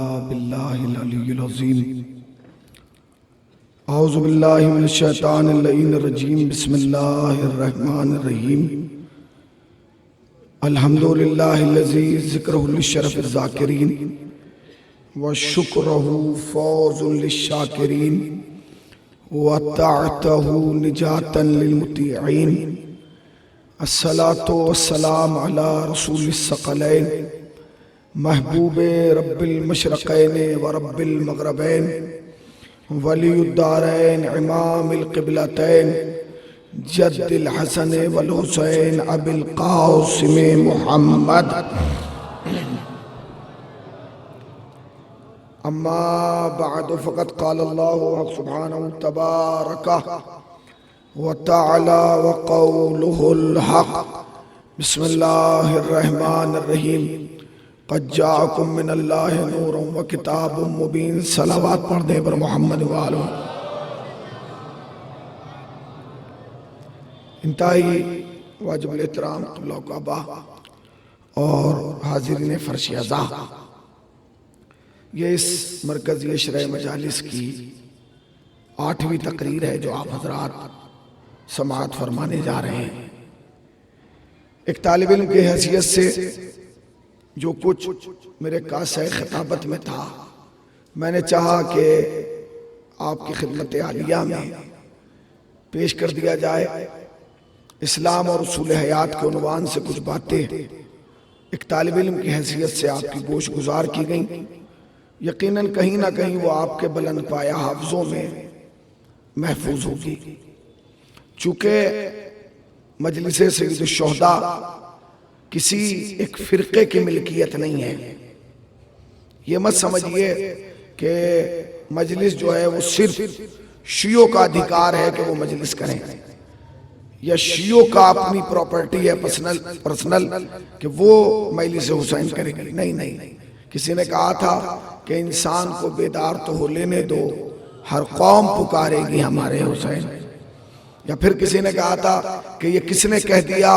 इल्ला बिल्लाहिल अलिय्यिल अज़ीम। औज़ु बिल्लाहि मिनश शैतानिर रजीम। बिस्मिल्लाहिर रहमानिर रहीम। अल्हम्दुलिल्लाहिल्लज़ी ज़िक्रुहु लिश्शरफ़िज़ ज़ाकिरीन व शुक्रुहु फ़ौज़ुन लिश्शाकिरीन व ताअतुहु निजातन लिलमुतीईन। अस्सलातु वस्सलाम अला रसूलिस सकलैन महबूबे रब्बिल मशरक़ैन व रब्बिल मग़रबैन वलियुद्दारैन इमामिल क़िबलतैन जद्दिल हसन वल हुसैन अबिल क़ासिम मुहम्मद। अम्मा बअद फ़क़द क़ाल अल्लाहु सुब्हानहु तबारक व तआला व क़ौलुहुल हक़। बिस्मिल्लाहिर रहमानिर रहीम। क़द जाअकुम मिनल्लाहि नूरुन व किताबुम मुबीन। सलावत पढ़ दे पर मोहम्मद व आले। इंतहाई वाजिबुल एहतराम क़िबला काबा और हाज़िरीन फ़र्श अज़ा, ये इस मरकज़ी इशरा मजालिस की 8वीं तकरीर है जो आप हज़रात समाअत फरमाने जा रहे हैं। एक तालिब इल्म की हैसियत से जो कुछ मेरे कासे खिताबत में था, मैंने चाहा कि आपकी खिदमत आलिया में पेश कर दिया जाए। इस्लाम और उसूल हयात के उन्वान से कुछ बातें एक तालिब इल्म की हैसियत से आपकी गोश गुजार की गई। यकीनन कहीं ना कहीं वो आपके बुलंद पाया हाफ़ज़ों में महफूज होगी। चूँकि मजलिस सय्यद शुहदा किसी एक फ़िरक़े की मिल्कियत नहीं है। ये मत समझिए कि मजलिस जो है वो सिर्फ शियों का अधिकार है कि वो मजलिस करें, या शियों का अपनी प्रॉपर्टी है पर्सनल कि वो मजलिस हुसैन करेंगे। नहीं नहीं, किसी ने कहा था कि इंसान को बेदार तो हो लेने दो, हर कौम पुकारेगी हमारे हुसैन। या फिर किसी ने कहा था कि ये किसने कह दिया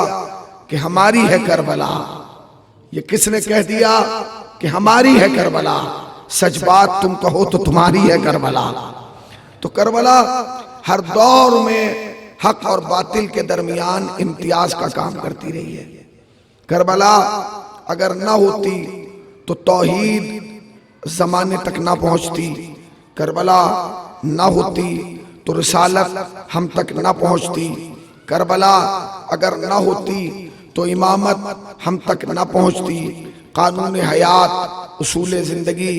कि हमारी है करबला, ये किसने कह दिया कि हमारी है करबला। सच बात तुम कहो तो तुम्हारी है करबला। तो करबला हर दौर में हक और बातिल के दरमियान इम्तियाज का काम करती रही है। करबला अगर ना होती तो तौहीद ज़माने तक ना पहुंचती, करबला ना होती तो रिसालत हम तक ना पहुंचती, करबला अगर ना होती तो इमामत हम तक ना पहुंचती, कानून हयात, उसूल ज़िंदगी,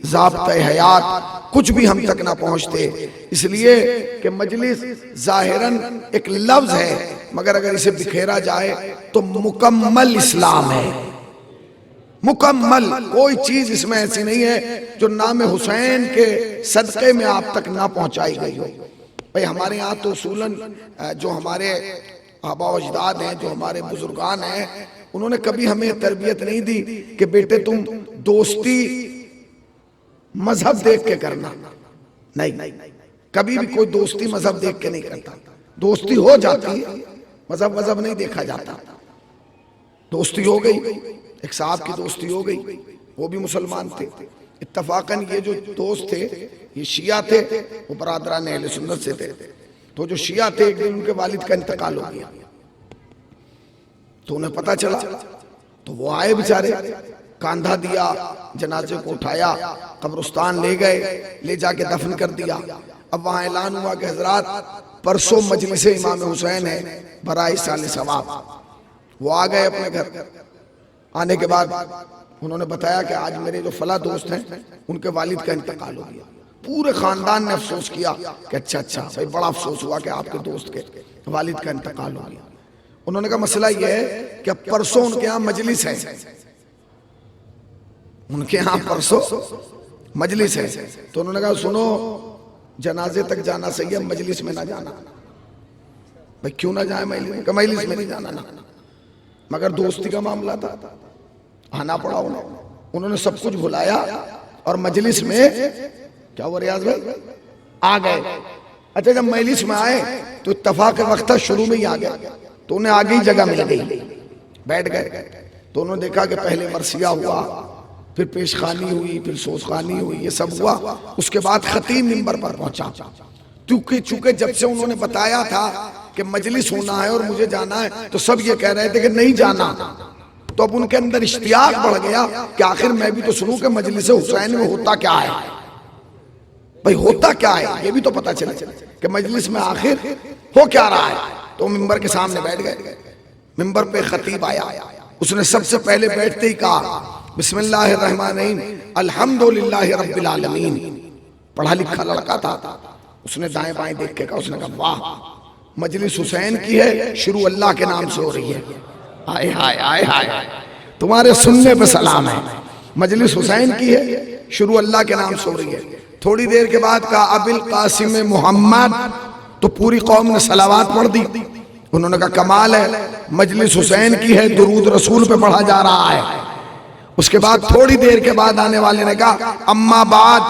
ज़ाब्ते हयात कुछ भी हम तक ना पहुंचते। इसलिए कि मजलिस ज़ाहिरन एक लफ्ज़ है, मगर अगर इसे बिखेरा जाए तो मुकम्मल इस्लाम है। मुकम्मल कोई चीज इसमें ऐसी नहीं है जो नाम हुसैन के सदक़े में आप तक ना पहुंचाई गई हो। भाई हमारे यहाँ तो उसूलन जो हमारे आबा व अजदाद हैं, जो हमारे बुजुर्गान हैं, उन्होंने कभी हमें तरबियत नहीं दी कि बेटे तुम दोस्ती मजहब देख के करना। नहीं, कभी भी कोई दोस्ती मजहब देख के नहीं करता। दोस्ती हो जाती है, मजहब नहीं देखा जाता। दोस्ती हो गई, एक साहब की दोस्ती हो गई, वो भी मुसलमान थे। इत्तफाकन ये जो दोस्त थे ये शिया थे, वो बरादरान अहले सुन्नत से थे। तो जो शिया थे एक दिन उनके वालिद का इंतकाल हो गया, तो उन्हें पता चला, तो वो आए बेचारे, कांधा दिया, जनाजे को उठाया, कब्रिस्तान ले गए, ले जाके दफन कर दिया। अब वहां ऐलान हुआ कि हजरात परसों मजलिस इमाम हुसैन है बराए साल सवाब। वो आ गए अपने घर। आने के बाद उन्होंने बताया कि आज मेरे जो फला दोस्त हैं उनके वालिद का इंतकाल हो गया। पूरे खानदान ने अफसोस किया कि अच्छा भाई, बड़ा अफसोस हुआ कि आपके दोस्त के वालिद का इंतकाल हो गया। उन्होंने कहा मसला यह है कि अब परसों उनके यहाँ मजलिस है, उनके यहाँ परसों मजलिस है। तो उन्होंने कहा सुनो, जनाजे तक जाना सही है, मजलिस में ना जाना। भाई क्यों ना जाए मजलिस में नहीं जाना ना, मगर दोस्ती का मामला था, आना पड़ा उन्हें। उन्होंने सब कुछ भुलाया और मजलिस में क्या हुआ रियाज भाई, आ गए। अच्छा जब मजलिस में आए तो इत्तफाक वक्त शुरू में ही आ गए, तो उन्हें आगे ही जगह मिल गई, बैठ गए। तो उन्होंने देखा कि पहले मरसिया हुआ, फिर पेशखानी हुई, फिर सोसखानी हुई, ये सब हुआ। उसके बाद खतीब मिंबर पर पहुंचा। चूंकि जब से उन्होंने बताया था कि मजलिस होना है और मुझे जाना है, तो सब ये कह रहे थे कि नहीं जाना। तो अब उनके अंदर इश्तियाक बढ़ गया कि आखिर मैं भी तो सुनूं कि मजलिस हुसैन में होता क्या है, भाई होता क्या है, ये भी तो पता चले कि मजलिस में आखिर हो क्या रहा है। तो मिंबर के सामने बैठ गए। मिंबर पे खतीब आया, उसने सबसे पहले बैठते ही कहा बिस्मिल्लाहिर्रहमानिर्रहीम अल्हम्दुलिल्लाहि रब्बिल आलमीन। पढ़ा लिखा लड़का था, उसने दाएं बाएं देख के कहा, उसने कहा वाह मजलिस हुसैन की है, शुरू अल्लाह के नाम से हो रही है। हाय हाय हाय हाय, तुम्हारे सुनने पे सलाम है। मजलिस हुसैन की है, शुरू अल्लाह के नाम से हो रही है। थोड़ी देर के बाद कहा अबिल कासिम मोहम्मद, तो पूरी कौम ने सलावात पढ़ दी। उन्होंने कहा कमाल है, मजलिस हुसैन की है, दुरूद रसूल पे पढ़ा जा रहा है। उसके बाद थोड़ी देर के बाद आने वाले ने कहा अम्मा बाद,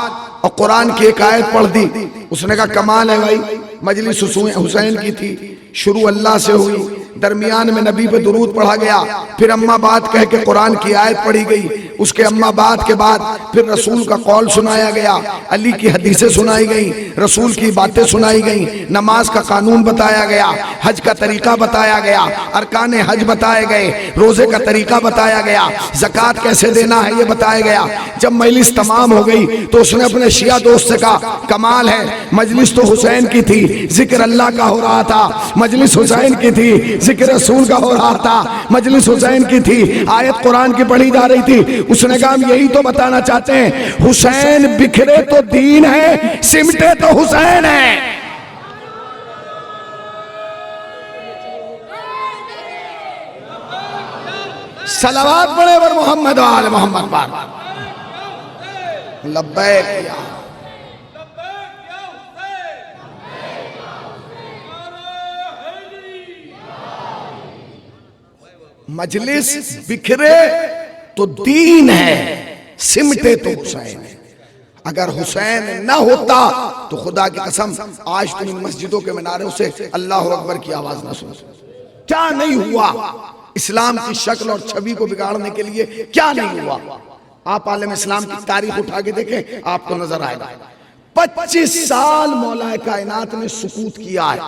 और कुरान की एक आयत पढ़ दी। उसने कहा कमाल है भाई, मजलिस हुसैन की थी, शुरू अल्लाह से हुई, दरमियान में नबी पे दुरूद पढ़ा गया, फिर अम्मा बात कह के कुरान की आयत पढ़ी गई। उसके अम्मा बात के बाद फिर रसूल का कौल सुनाया गया, अली की हदीसें सुनाई गई, रसूल की बातें सुनाई गई, नमाज का कानून बताया गया, हज का तरीका बताया गया, अरकान हज बताए गए, रोजे का तरीका बताया गया, ज़कात कैसे देना है ये बताया गया। जब मजलिस तमाम हो गई तो उसने अपने शिया दोस्त से कहा कमाल है, मजलिस तो हुसैन की थी, जिक्र अल्लाह का हो रहा था, मजलिस हुसैन की थी, जिक्र रसूल का हो रहा था, मजलिस हुसैन की थी, आयत कुरान की पढ़ी जा रही थी। उसने कहा हम यही तो बताना चाहते हैं, हुसैन बिखरे तो दीन है, सिमटे तो हुसैन है। सलावत पढ़े वर मोहम्मद वाले मोहम्मद पर। लब्बैक या मजलिस बिखरे तो दीन है, सिमटे तो हुसैन है। अगर हुसैन ना होता तो खुदा की कसम आज तुम इन मस्जिदों के मीनारों से अल्लाह अकबर की आवाज ना सुनो। क्या नहीं हुआ इस्लाम की शक्ल और छवि को बिगाड़ने के लिए, क्या नहीं हुआ। आप आलम इस्लाम की तारीख उठा के देखें, आपको नजर आएगा। 25 साल मौलाए कायनात ने सुकूत किया है।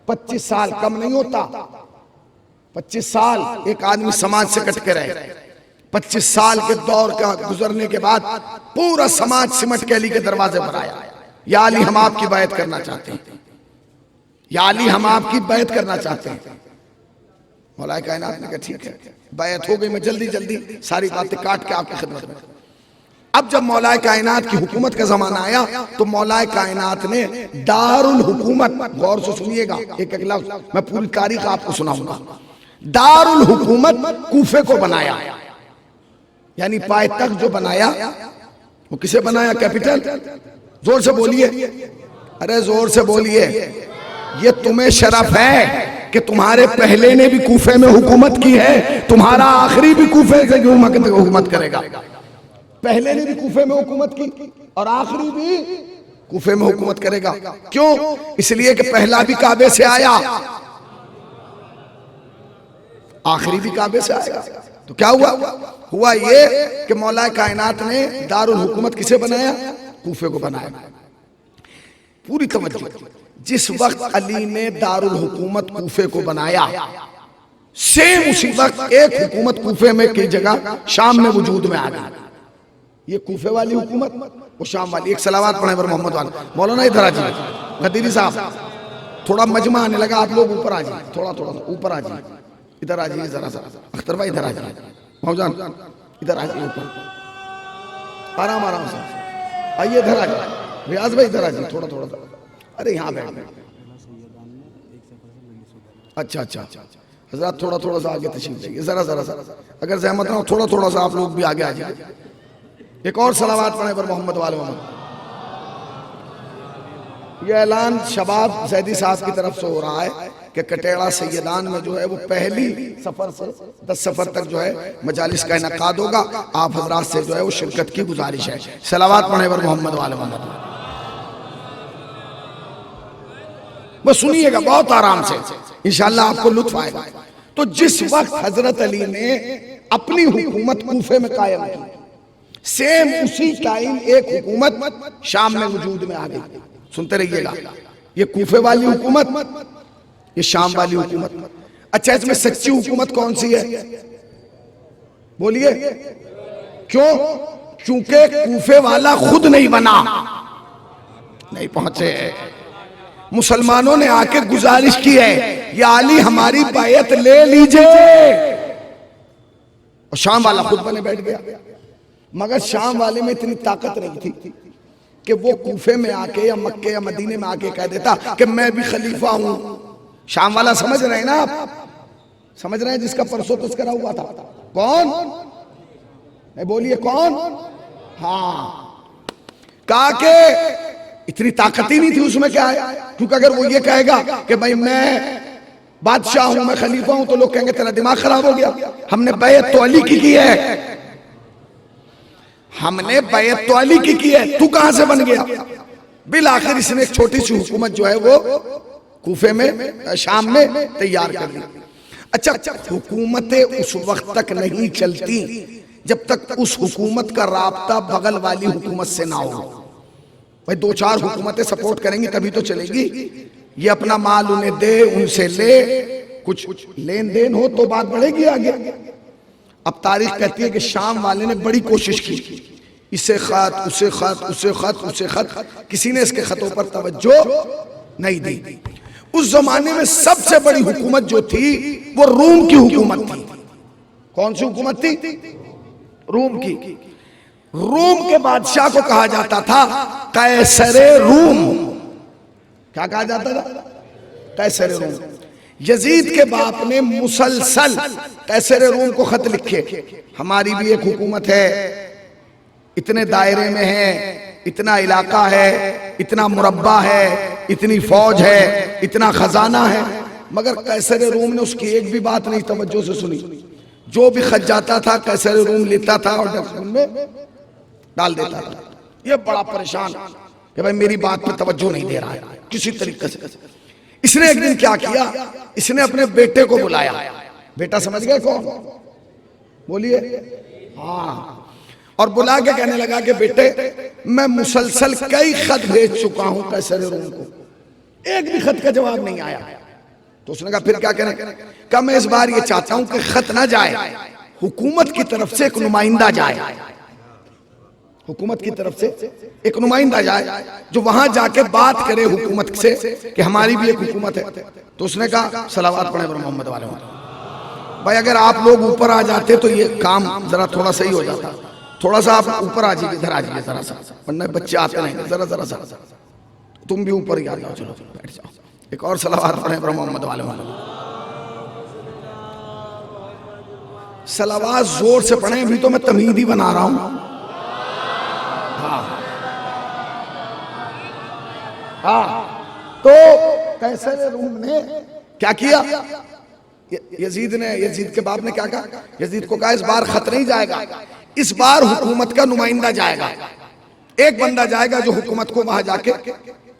25 साल कम नहीं होता। 25 साल एक आदमी समाज से कट के रहे। 25 साल के दौर का गुजरने के बाद पूरा समाज सिमट के अली के दरवाजे पर आया, या अली हम आपकी बैत करना चाहते हैं, या अली हम आपकी बैत करना चाहते हैं। मौलाए कायनात ने कहा ठीक है, बैत हो गई। मैं जल्दी जल्दी सारी बातें काट के आपकी खिदमत में। अब जब मौलाए कायनात की हुकूमत का जमाना आया तो मौलाए कायनात ने दारुल हुकूमत, गौर से सुनिएगा एक एक लफ्ज, मैं पूरी तारीख आपको सुनाऊंगा। दारुल हुकूमत कूफे को बनाया, यानी पायतख्त जो बनाया वो किसे बनाया? कैपिटल। जोर से बोलिए, अरे जोर से बोलिए। ये तुम्हें शरफ है कि तुम्हारे पहले ने भी कूफे में हुकूमत की है, तुम्हारा आखिरी भी कूफे से हुकूमत करेगा। पहले ने भी कूफे में हुकूमत की और आखिरी भी कूफे में हुकूमत करेगा। क्यों? इसलिए कि पहला भी काबे से आया, आखिरी भी काबे से आएगा। तो क्या हुआ? हुआ ये कि मौलाए कायनात ने दारुल हुकूमत किसे बनाया? कूफे को बनाया। पूरी तवज्जो। जिस वक्त अली ने दारुल हुकूमत कूफे को बनाया, सेम उसी वक्त एक हुकूमत कूफे में की जगह शाम में वजूद में आ गई। ये कूफे वाली हुकूमत, वो शाम वाली। एक सलावत पढ़े पर मोहम्मद वाले। मौलाना इधर आ जाइए, गदीरी साहब थोड़ा मजमा आने लगा, आप लोग ऊपर आ जाइए, थोड़ा थोड़ा ऊपर आ जाइए, इधर आ जाइए जरा सा। अख्तर भाई इधर आ जाइए, मौजान इधर आ जाइए ऊपर, आराम आराम से आइए, इधर आ जाइए। रियाज भाई इधर आ जाइए, थोड़ा थोड़ा सा। अरे यहाँ बैठ। अच्छा अच्छा अच्छा, हजरत थोड़ा थोड़ा सा आगे तशरीफ लाइए, जरा जरा सा, अगर जहमत ना हो थोड़ा थोड़ा सा आप लोग भी आगे आ जाइए। एक और सलावत पढ़े पर मोहम्मद वाले मोहम्मद। यह ऐलान शबाब जैदी साहब की तरफ से हो रहा है कि कटेड़ा सैयदान में जो है वो पहली सफर से 10 सफर तक जो है मजालिस का इनकाद होगा। आप हजरात से जो है वो शिरकत की गुजारिश है। सलावत पढ़े पर मोहम्मद वाले मोहम्मद। बस सुनिएगा बहुत आराम से, इंशाअल्लाह आपको लुत्फ आएगा। तो जिस वक्त हजरत अली ने अपनी हुकूमत कूफे में कायम की। सेम उसी टाइम एक हुकूमत शाम में वजूद में आ गई। सुनते रहिएगा, ये कूफे वाली हुकूमत, ये शाम वाली हुकूमत। अच्छा, इसमें सच्ची हुकूमत कौन सी है? बोलिए। क्यों? क्योंकि कूफे वाला खुद नहीं बना, नहीं पहुंचे। मुसलमानों ने आके गुजारिश की है, या अली हमारी बायत ले लीजिए, और शाम वाला खुद बने बैठ गया। मगर शाम वाले में इतनी ताकत नहीं थी कि वो कूफे में आके या मक्के या मदीने में आके कह देता कि मैं भी खलीफा हूं। शाम वाला समझ रहे हैं ना आप? समझ रहे हैं जिसका परसों तस्करा हुआ था? कौन? नहीं बोलिए कौन? हाँ, कहा के इतनी ताकत ही नहीं थी उसमें। क्या है? क्योंकि अगर वो ये कहेगा कि भाई मैं बादशाह हूं, मैं खलीफा हूं, तो लोग कहेंगे तेरा दिमाग खराब हो गया, हमने बैत तो अली की है, हमने बैत तो अली की है, तू कहां से बन गया? बिल आखिर इसने एक छोटी सी हुकूमत जो है वो कूफे में, शाम में तैयार कर दी। अच्छा, हुकूमतें उस वक्त तक नहीं चलती जब तक उस हुकूमत का राब्ता बगल वाली हुकूमत से ना हो। भाई दो चार हुकूमतें सपोर्ट करेंगी तभी तो चलेगी। ये अपना माल उन्हें दे, उनसे ले, कुछ लेन देन हो तो बात बढ़ेगी आगे। अब तारीख कहती है कि शाम वाले ने बड़ी कोशिश की, इसे खत, उसे खत, उसे खत, उसे खत, किसी ने इसके खतों पर तवज्जो नहीं दी। उस जमाने में सबसे बड़ी हुकूमत जो थी वो रूम की हुकूमत थी। कौन सी हुकूमत थी? रूम की। रूम के बादशाह को कहा जाता था कैसरे रूम। क्या कहा जाता था? कैसरे रूम। यजीद के बाप ने मुसलसल कैसरे रूम को खत लिखे, हमारी भी एक हुकूमत है, इतने दायरे में है, इतना इलाका है, इतना मुरब्बा है, इतनी फौज है, इतना खजाना है। मगर कैसरे रूम ने उसकी एक भी बात नहीं तवज्जो से सुनी। जो भी खत जाता था कैसरे रूम लेता था और डस्टबिन में डाल देता था। ये बड़ा परेशान कि भाई मेरी बात पे तवज्जो नहीं दे रहा है किसी तरीके से। इसने एक दिन क्या किया, इसने अपने बेटे को बुलाया। बेटा समझ गए कौन? बोलिए। हाँ। और बुला के कहने लगा कि बेटे मैं मुसलसल कई खत भेज चुका हूं कैसरे रूम को, एक भी खत का जवाब नहीं आया। तो उसने कहा फिर क्या करें? कहा मैं इस बार ये चाहता हूं कि खत ना जाए, हुकूमत की तरफ से एक नुमाइंदा जाए, हुकूमत की तरफ से एक नुमाइंदा जाए जो वहां जाके बात करे हुकूमत से कि हमारी भी एक हुकूमत है। तो उसने कहा सलावत पढ़े मोहम्मद वाले। भाई अगर आप लोग ऊपर आ जाते तो ये काम जरा थोड़ा सही हो जाता। थोड़ा सा आप ऊपर आ जाइए, इधर आ जाइए जरा सा, वरना बच्चे आते नहीं, जरा जरा सा तुम भी ऊपर ही आ जाओ, चलो बैठ जाओ। एक और सलावत पढ़े मोहम्मद वाले। सलावत जोर से पढ़े, अभी तो मैं तमीद ही बना रहा हूं। हाँ, तो कैसरे रूम ने क्या किया? यजीद के बाप ने क्या कहा? यजीद को कहा इस बार खत नहीं जाएगा, इस बार हुकूमत का नुमाइंदा जाएगा। एक बंदा जाएगा जो हुकूमत को वहां जाके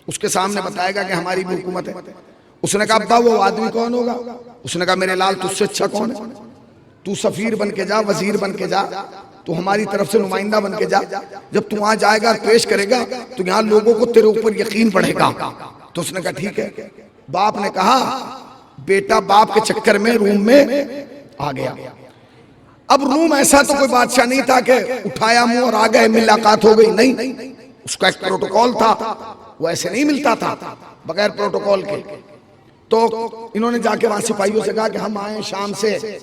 उसके सामने बताएगा कि हमारी भी हुकूमत है। उसने कहा अब्बा वो आदमी कौन होगा? उसने कहा मेरे लाल तुझसे अच्छा कौन है? तू सफीर बन के जा, वजीर बन के जा, तू हमारी तरफ से नुमाइंदा बन के जा। जब तू वहां जाएगा पेश करेगा तो यहाँ लोगों को तेरे ऊपर यकीन बढ़ेगा। तो उसने कहा ठीक है। बाप ने कहा बेटा बाप के चक्कर में रूम में आ गया। अब रूम ऐसा तो कोई बादशाह नहीं था कि उठाया मुंह और आ गए मुलाकात हो गई, नहीं, उसका एक प्रोटोकॉल था, वो ऐसे नहीं मिलता था बगैर प्रोटोकॉल के। तो इन्होंने जाके वहां सिपाहियों से कहा कि हम आए शाम से,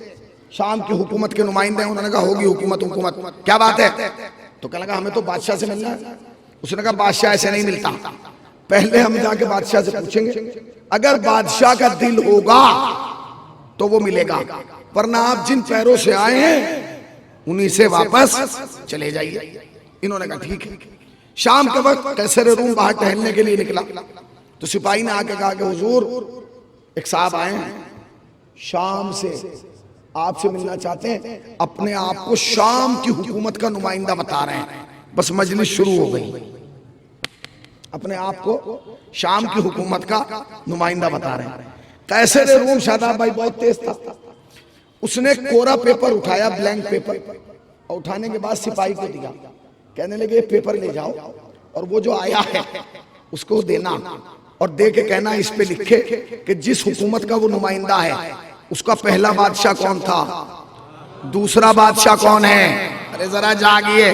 शाम की हुकूमत के नुमाइंदे हैं। उन्होंने कहा होगी हुकूमत, हुकूमत क्या बात है? तो कहने लगा हमें तो बादशाह से मिलना है। उसने कहा बादशाह ऐसे नहीं मिलता, पहले हम जाके बादशाह से पूछेंगे, अगर बादशाह का दिल होगा तो वो मिलेगा, वरना आप जिन पैरों से आए हैं उन्हीं से वापस चले जाइए। इन्होंने कहा ठीक है। शाम के वक्त कैसरे रूम बाहर टहलने के लिए निकला तो सिपाही ने आके कहा कि हुजूर एक साहब आए हैं शाम से, आपसे मिलना चाहते हैं, अपने आप को शाम की हुकूमत का नुमाइंदा बता रहे हैं। बस मजलिस शुरू हो गई, अपने आप को शाम की हुकूमत का नुमाइंदा बता रहे हैं। कैसरे रूम शादाब भाई बहुत तेज था, उसने कोरा पेपर उठाया, ब्लैंक पेपर, और उठाने के बाद सिपाही को दिया। कहने लगे पेपर ले जाओ और वो जो आया है उसको देना, और दे के कहना इस पे लिखे कि जिस हुकूमत का वो नुमाइंदा है उसका पहला बादशाह कौन था, दूसरा बादशाह कौन है, अरे जरा जागिए,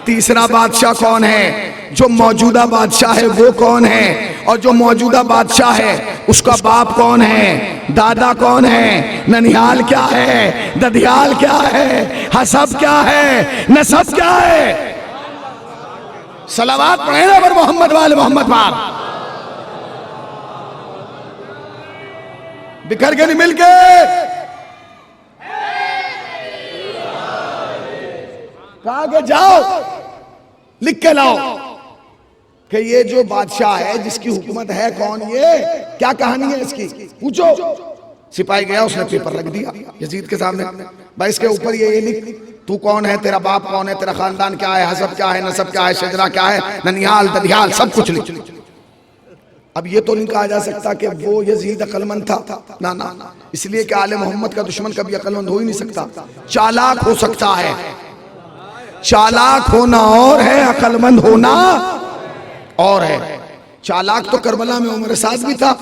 तीसरा बादशाह कौन है, जो मौजूदा बादशाह है वो कौन है, और जो मौजूदा बादशाह है उसका बाप कौन है, दादा कौन है, ननिहाल क्या है, ददियाल क्या है, हसब क्या है, नसब क्या है। सलावत पढ़े ना पर मोहम्मद वाले मोहम्मद पार, बिखर के नहीं मिलके, कहा के जाओ लिख के लाओ कि ये जो बादशाह है जिसकी हुकूमत है कौन, ये क्या कहानी है इसकी, पूछो। सिपाही गया, उसने पेपर रख दिया यजीद के सामने, भाई इसके ऊपर ये लिख, तू कौन है, तेरा बाप कौन है, तेरा खानदान क्या है, हसब क्या है, नसब क्या है, शजरा क्या है, ननिहाल ददियाल सब कुछ लिख। अब ये तो नहीं कहा जा सकता कि वो यजीद अक्लमंद था, ना ना, इसलिए कि आले मोहम्मद का दुश्मन कभी अक्लमंद हो ही नहीं सकता, चालाक हो सकता है। चालाक होना और है, अक्लमंद होना और है। चालाक तो करबला में उमर साद भी था,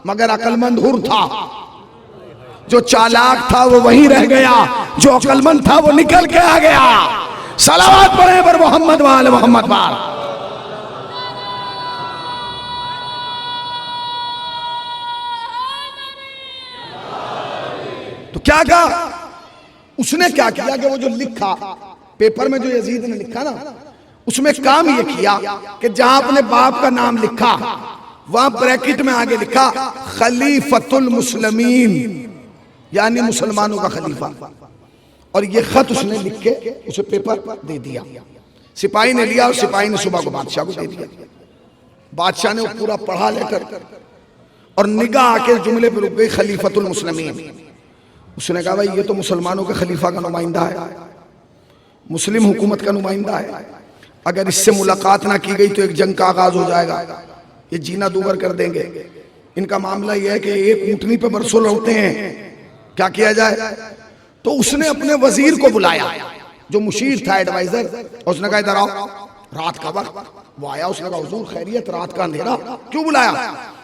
मगर अक्लमंद हुर था। जो चालाक था वो वहीं रह गया, जो अक्लमंद था वो निकल के आ गया। सलावत पढ़े पर मोहम्मद वाले मोहम्मद पार। तो क्या कहा उसने, क्या किया कि वो जो लिखा पेपर में, जो यजीद ने लिखा ना, उसमें काम ये किया कि जहां अपने बाप का नाम लिखा वहां ब्रैकेट में आगे लिखा खलीफतुल मुस्लिमीन, यानी मुसलमानों का खलीफा। और ये खत उसने लिख के उसे पेपर दे दिया। सिपाही ने लिया और सिपाही ने सुबह को बादशाह को दे दिया। बादशाह ने वो पूरा पढ़ा लेकर और निगाह आके जुमले पर रुक गई, खलीफतुल मुस्लिमीन। उसने कहा भाई ये तो मुसलमानों के खलीफा का नुमाइंदा है, मुस्लिम हुकूमत का नुमाइंदा है, अगर इससे मुलाकात ना की गई तो एक जंग का आगाज हो जाएगा, ये जीना दूबर कर देंगे। इनका मामला यह है कि एक ऊंटनी पे बरसों लौटते हैं, क्या किया जाए। तो उसने अपने वजीर को बुलाया जो मुशीर था, एडवाइजर, और उसने कहा इधर आओ, रात का वक्त। वो आया, उसने कहा हुजूर खैरियत, रात का अंधेरा, क्यों बुलाया।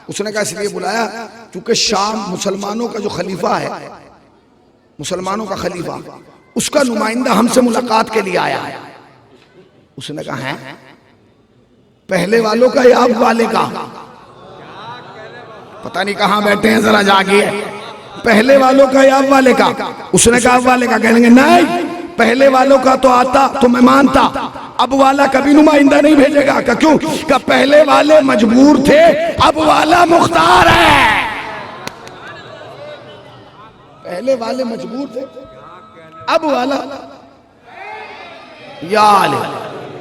उसने कहा इसलिए बुलाया क्योंकि शाम मुसलमानों का जो खलीफा है, मुसलमानों का खलीफा, उसका नुमाइंदा हमसे मुलाकात के लिए आया है। उसने कहा है पहले वालों का या अब वाले का, पता नहीं कहां बैठे हैं, जरा जागिए, पहले वालों का या अब वाले का। उसने कहा अब वाले का। कहेंगे नहीं, पहले वालों का तो आता तो मैं मानता, अब वाला कभी नुमाइंदा नहीं भेजेगा। क्या क्यों, क्या पहले वाले मजबूर थे, अब वाला मुख्तार है। पहले वाले मजबूर थे, अब वाला या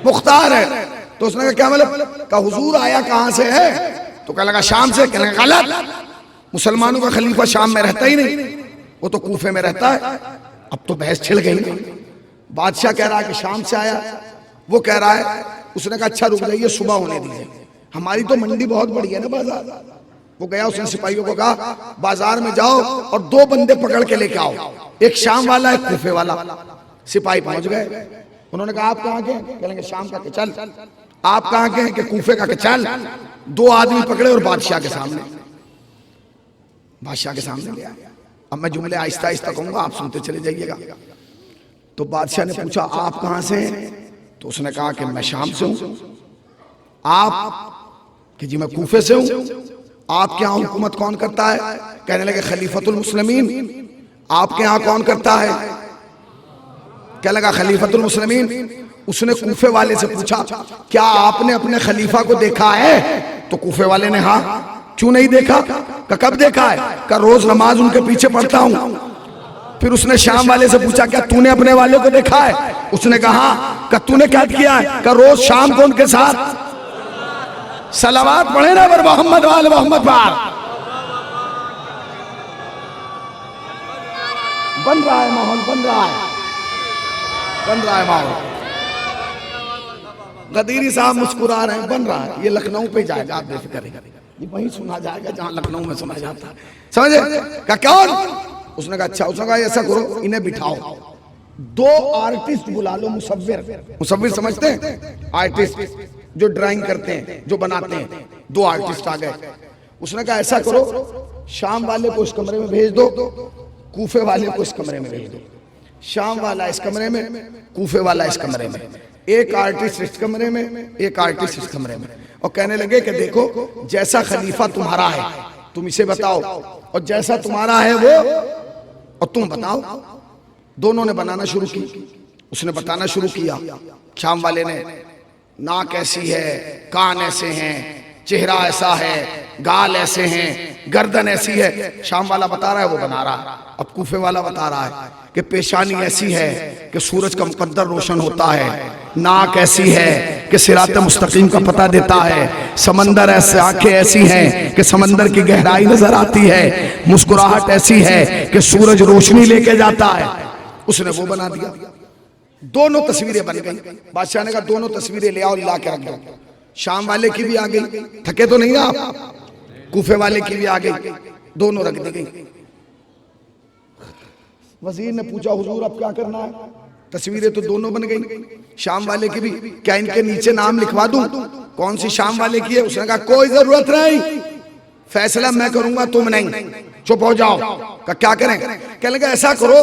मुख्तार है। तो उसने कहा क्या मतलब, का हुजूर आया कहां से है, तो कह लगा शाम से। कहने लगा गलत, मुसलमानों का खलीफा शाम में रहता ही नहीं, वो तो कूफे में रहता है। अब तो बहस छिड़ गई। बादशाह कह रहा है कि शाम से आया, वो कह रहा है। उसने कहा अच्छा रुक जाइए, सुबह होने दीजिए, हमारी तो मंडी बहुत बड़ी है ना, बाजार। वो गया, उसने सिपाहियों को कहा बाजार में जाओ और 2 बंदे पकड़ के लेके आओ, एक शाम वाला एक कूफे वाला। सिपाही पहुंच गए। उन्होंने कहा आप कहाँ के हैं, कहेंगे शाम का, के चल। आप कहाँ के हैं, कि कूफे का, के चल। 2 आदमी पकड़े और बादशाह के सामने, बादशाह के सामने ले आया। अब मैं जुमले आहिस्ता आहिस्ता कहूंगा, आप सुनते चले जाइएगा। तो बादशाह ने पूछा आप कहां से हैं, तो उसने कहा कि मैं शाम से हूं। आप, कि जी मैं कूफे से हूं। आपके यहां हुकूमत कौन करता है, कहने लगे खलीफतुल मुस्लिमीन। आपके यहां कौन करता है, क्या लगा खलीफतुल मुस्लिमीन। उसने कूफे वाले से पूछा क्या आपने अपने खलीफा को देखा है, तो कूफे वाले ने हाँ। क्यों नहीं देखा, का कब देखा है, का रोज नमाज उनके पीछे पढ़ता हूं। फिर उसने शाम वाले से पूछा क्या तूने अपने वाले को देखा है, उसने कहा का तूने क्या किया है, का रोज शाम को उनके साथ। सलावत पढ़े ना पर मोहम्मद वाले मोहम्मद पार। बन रहा है माहौल, बन रहा है, बन रहा है माहौल। गदीरी साहब मुस्कुरा रहे हैं, बन रहा है। ये लखनऊ पे जाएगा, आप बेफिक्र रहिए, ये वहीं सुना जाएगा जहां लखनऊ में सुना जाता है, समझे। क्या कौन, उसने कहा अच्छा। उसने कहा ऐसा करो, इन्हें बिठाओ, 2 आर्टिस्ट बुला लो, मुसव्विर। मुसव्विर समझते हैं? आर्टिस्ट जो ड्राइंग करते हैं, जो बनाते हैं। 2 आर्टिस्ट आ गए। उसने कहा ऐसा करो, शाम वाले को इस कमरे में भेज दो, कूफे वाले को इस कमरे में भेज दो। शाम वाला इस कमरे में, कूफे वाला इस कमरे में, एक आर्टिस्ट इस कमरे में, एक आर्टिस्ट इस कमरे में। और कहने लगे कि देखो, जैसा खलीफा तुम्हारा है तुम इसे बताओ, और जैसा तुम्हारा है वो और तुम बताओ। दोनों ने बनाना शुरू की। उसने बताना शुरू किया। शाम वाले ने, नाक ऐसी है, कान ऐसे हैं, चेहरा ऐसा है, गाल ऐसे हैं, गर्दन ऐसी है। शाम वाला बता रहा है, वो बना रहा है। अब कूफे वाला बता रहा है कि पेशानी ऐसी है कि सूरज का मुकद्दर रोशन होता है, नाक ऐसी है कि सिरात मुस्तकीम का पता देता है, समंदर ऐसे, आंखें ऐसी हैं कि समंदर की गहराई नजर आती है, मुस्कुराहट ऐसी है कि सूरज रोशनी लेके जाता है। उसने वो बना दिया। दोनों तस्वीरें बन गई। बादशाह ने कहा दोनों तस्वीरें ले आओ, ला के रख दो। शाम वाले की भी आ गई, थके तो नहीं आप? कूफे वाले की भी आ गई, दोनों रख दी गई। वजीर ने पूछा हुजूर अब क्या करना है? तस्वीरें तो दोनों बन गई, शाम वाले की भी, क्या इनके नीचे नाम लिखवा दूं कौन सी शाम वाले की है? उसने कहा कोई जरूरत नहीं, फैसला मैं करूंगा, तुम नहीं, चुप हो जाओ। का क्या करें? कहने लगा ऐसा करो,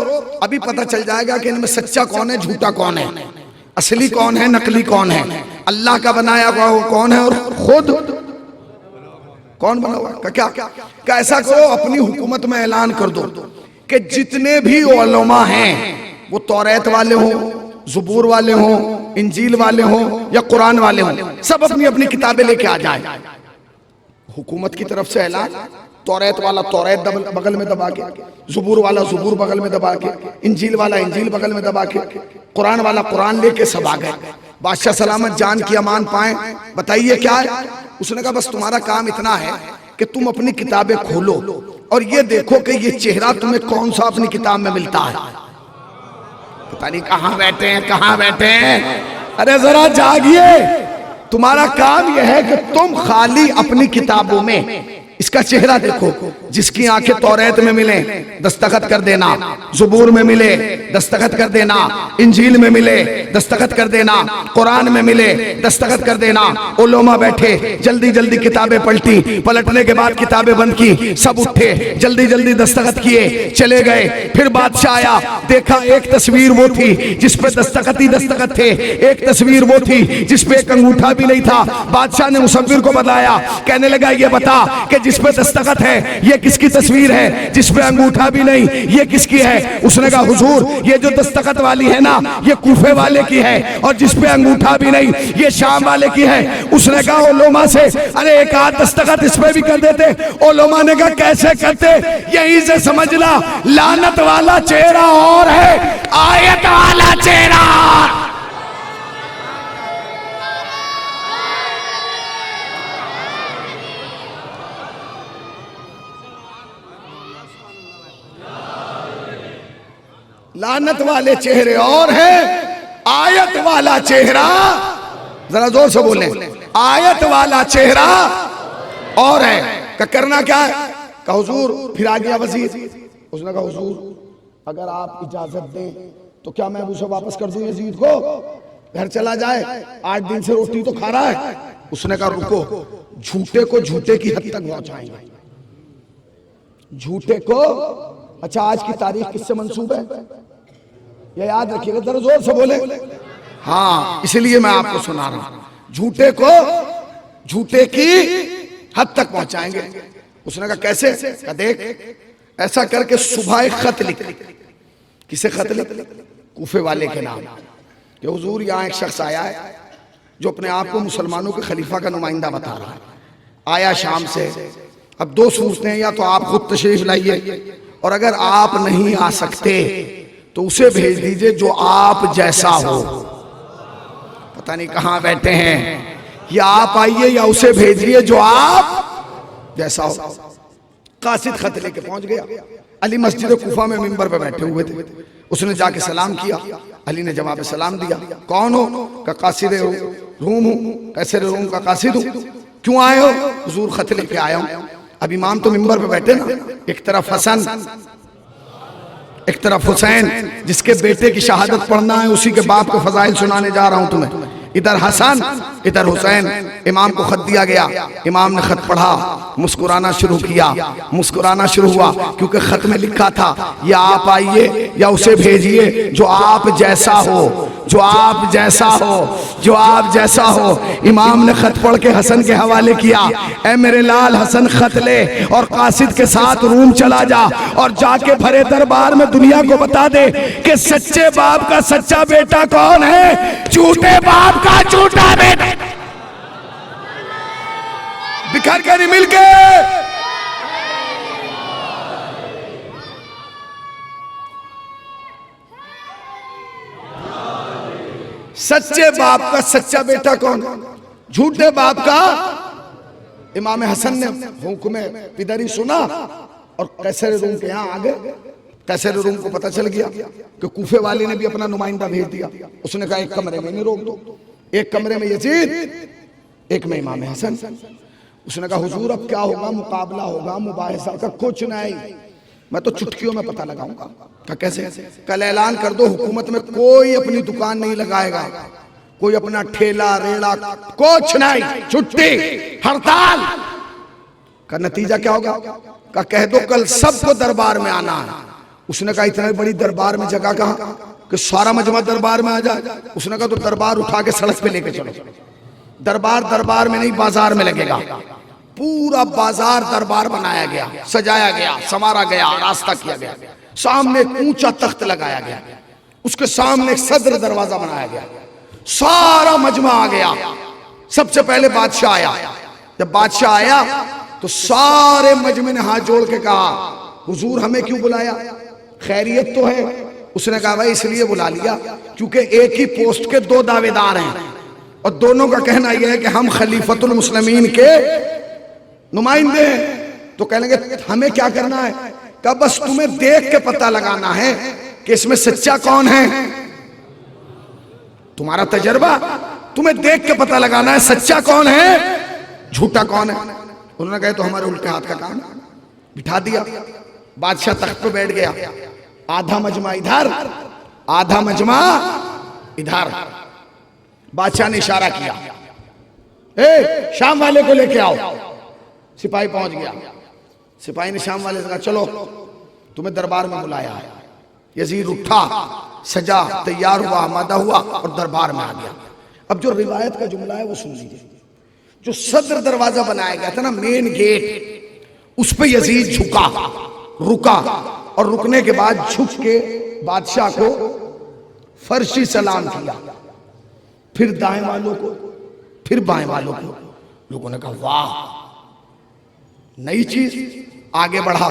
अभी पता चल जाएगा कि इनमें सच्चा कौन है, झूठा कौन है, असली कौन है, नकली कौन है, अल्लाह का बनाया हुआ वो कौन है और खुद कौन बना हुआ। क्या ऐसा करो, अपनी हुकूमत में ऐलान कर दो कि जितने भी उलमा हैं, वो तौरात वाले हों, ज़बूर वाले हों, इंजील वाले हों या कुरान वाले हों, सब अपनी अपनी किताबें लेके आ जाए। हुकूमत की तरफ से ऐलान, तौरात वाला तौरात बगल में दबा के, ज़बूर वाला ज़बूर बगल में दबा के, इंजील वाला इंजील बगल में दबा के, कुरान वाला कुरान लेके सब आ गए। बादशाह सलामत जान की अमान पाए। बताइए क्या है? उसने कहा बस तुम्हारा काम इतना है कि तुम अपनी किताबें खोलो और ये देखो कि ये चेहरा तुम्हें कौन सा अपनी किताब में मिलता है। पता नहीं कहां बैठे हैं, कहां बैठे हैं। अरे जरा जागिए, तुम्हारा काम यह है कि तुम खाली अपनी किताबों में इसका चेहरा देखो। जिसकी आंखें तौरात में मिले दस्तखत कर देना, ज़बूर में मिले दस्तखत कर देना, इंजील में मिले दस्तखत कर देना, कुरान में मिले दस्तखत कर देना। उलमा बैठे, जल्दी जल्दी किताबें पलटी, पलटने के बाद किताबें बंद की, सब उठे, जल्दी जल्दी दस्तखत किए, चले गए। फिर बादशाह आया, देखा एक तस्वीर वो थी जिसपे दस्तखत ही दस्तखत थे, एक तस्वीर वो थी जिसपे एक अंगूठा भी नहीं था। बादशाह ने मुसव्विर को बताया, कहने लगा ये बता कि जिसपे दस्तखत है ये किसकी तस्वीर है, जिसपे अंगूठा भी नहीं ये किसकी है? उसने कहा हुजूर ये जो दस्तखत वाली है ना ये कूफे वाले की है, और जिसपे अंगूठा भी नहीं ये शाम वाले की है। उसने कहा उलमा से, अरे एक आध दस्तखत इसपे भी कर देते। उलमा ने कहा कैसे करते? यहीं से समझना, लानत वाला चेहरा और है, आयत वाला चेहरा। लानत वाले चेहरे और है, आयत वाला चेहरा, जरा जोर से बोले, आयत वाला चेहरा और है। का करना क्या है? का हुजूर, फिर आ गया वजीर। उसने कहा हुजूर अगर आप इजाजत दें तो क्या मैं उसे वापस कर दूं यजीद को, घर चला जाए, 8 दिन से रोटी तो खा रहा है। उसने कहा रुको, झूठे को झूठे की हद तक पहुंचाएंगे, झूठे को। अच्छा आज की तारीख किससे मंसूब है ये याद रखिएगा, जरा जोर से बोले। हाँ इसलिए मैं आपको सुना रहा हूं, झूठे को झूठे की हद तक पहुंचाएंगे। उसने कहा कैसे? कहा देख ऐसा करके सुबह एक खत लिख। किसे खत लिख? कूफे वाले के नाम कि हुजूर यहाँ एक शख्स आया है जो अपने आप को मुसलमानों के खलीफा का नुमाइंदा बता रहा है, आया शाम से। अब 2 सूरतें हैं, या तो आप खुद तशरीफ लाइए, और अगर आप नहीं आ सकते तो उसे भेज दीजिए जो आप जैसा हो। पता नहीं कहां बैठे हैं, या आप आइए या उसे भेजिए जो आप जैसा हो। कासिद खत लेके पहुंच गया। अली मस्जिद कुफा में मिंबर पे बैठे हुए थे। उसने जाके सलाम किया, अली ने जवाब सलाम दिया। कौन हो? का कासिद रूम हूं। कैसे रूम का कासिद हूं? क्यों आए हो? हुजूर खत लेके आया हूं। अब इमाम तो मिंबर पे बैठे ना, एक तरफ हसन एक तरफ हुसैन जिसके बेटे की शहादत पढ़ना है, उसी के बाप को फजाइल सुनाने जा रहा हूं तुम्हें। इधर हसन इधर हुसैन। इमाम को खत दिया गया, इमाम ने खत पढ़ा, मुस्कुराना शुरू किया। मुस्कुराना शुरू हुआ क्योंकि खत में लिखा था या आप आइए या उसे भेजिए जो आप जैसा हो, जो आप जैसा हो, जो आप जैसा हो। इमाम ने खत पढ़ के हसन के हवाले किया, ऐ मेरे लाल हसन खत ले और कासिद के साथ रूम चला जा और जाके भरे दरबार में दुनिया को बता दे कि सच्चे बाप का सच्चा बेटा कौन है, झूठे बाप का झूठा बेटा। बिखर कर मिल के सच्चे बाप का सच्चा बेटा कौन, झूठे बाप का। इमाम हसन ने हुक्म पिदरी सुना और कैसर रूम के यहां आ गए। कैसर रूम को पता चल गया कि कूफे वाले ने भी अपना नुमाइंदा भेज दिया। उसने कहा एक कमरे में नहीं रोक दो, एक कमरे में यजीद, एक में इमाम हसन। उसने कहा हुजूर अब क्या होगा, मुकाबला होगा, मुबाहिसा का कुछ नहीं, मैं तो चुटकियों में पता लगाऊंगा। का कैसे? कल ऐलान कर दो हुकूमत में कोई अपनी दुकान नहीं लगाएगा, कोई अपना ठेला रेड़ा कुछ नहीं, छुट्टी हड़ताल। का नतीजा क्या होगा? का कह दो कल सबको दरबार में आना है। उसने कहा इतनी बड़ी दरबार में जगह कहां कि सारा मजमा दरबार में आ जाए। उसने कहा तो दरबार उठा के सड़क पे लेके चलो। दरबार दरबार में नहीं बाजार में लगेगा। पूरा बाजार दरबार बनाया गया, सजाया गया, संवारा गया, रास्ता किया गया। सामने एक ऊंचा तख्त लगाया गया, उसके सामने एक सदर दरवाजा बनाया गया। सारा मजमा आ गया। सबसे पहले बादशाह आया। जब बादशाह आया तो सारे मजमे ने हाथ जोड़ के कहा हुजूर हमें क्यों बुलाया, खैरियत तो है। उसने कहा भाई इसलिए बुला लिया क्योंकि एक ही पोस्ट के दो दावेदार हैं और दोनों का कहना यह है कि हम खलीफतुल मुस्लिमीन के नुमाइंदे हैं। तो कहने लगे हमें क्या करना है? कहा बस तुम्हें देख के पता लगाना है कि इसमें सच्चा कौन है। तुम्हारा तजर्बा, तुम्हें देख के पता लगाना है सच्चा कौन है, झूठा कौन है। उन्होंने कहा तो हमारे उल्टे हाथ का काम। बिठा दिया। बादशाह तख्त पे बैठ गया। आधा मजमा इधर, आधा मजमा इधर। बादशाह ने इशारा किया, ए शाम वाले को लेके आओ। सिपाही पहुंच गया। सिपाही ने शाम वाले से कहा चलो तुम्हें दरबार में बुलाया है। यजीद उठा, सजा, तैयार हुआ, आमादा हुआ और दरबार में आ गया। अब जो रिवायत का जुमला है वो सुन लीजिए। जो सदर दरवाजा बनाया गया था ना, मेन गेट, उस पे यजीद झुका, रुका और रुकने के बाद झुक के बादशाह को फर्शी सलाम किया, फिर दाएं वालों को, फिर बाएं वालों को। लोगों ने कहा वाह नई चीज। आगे बढ़ा,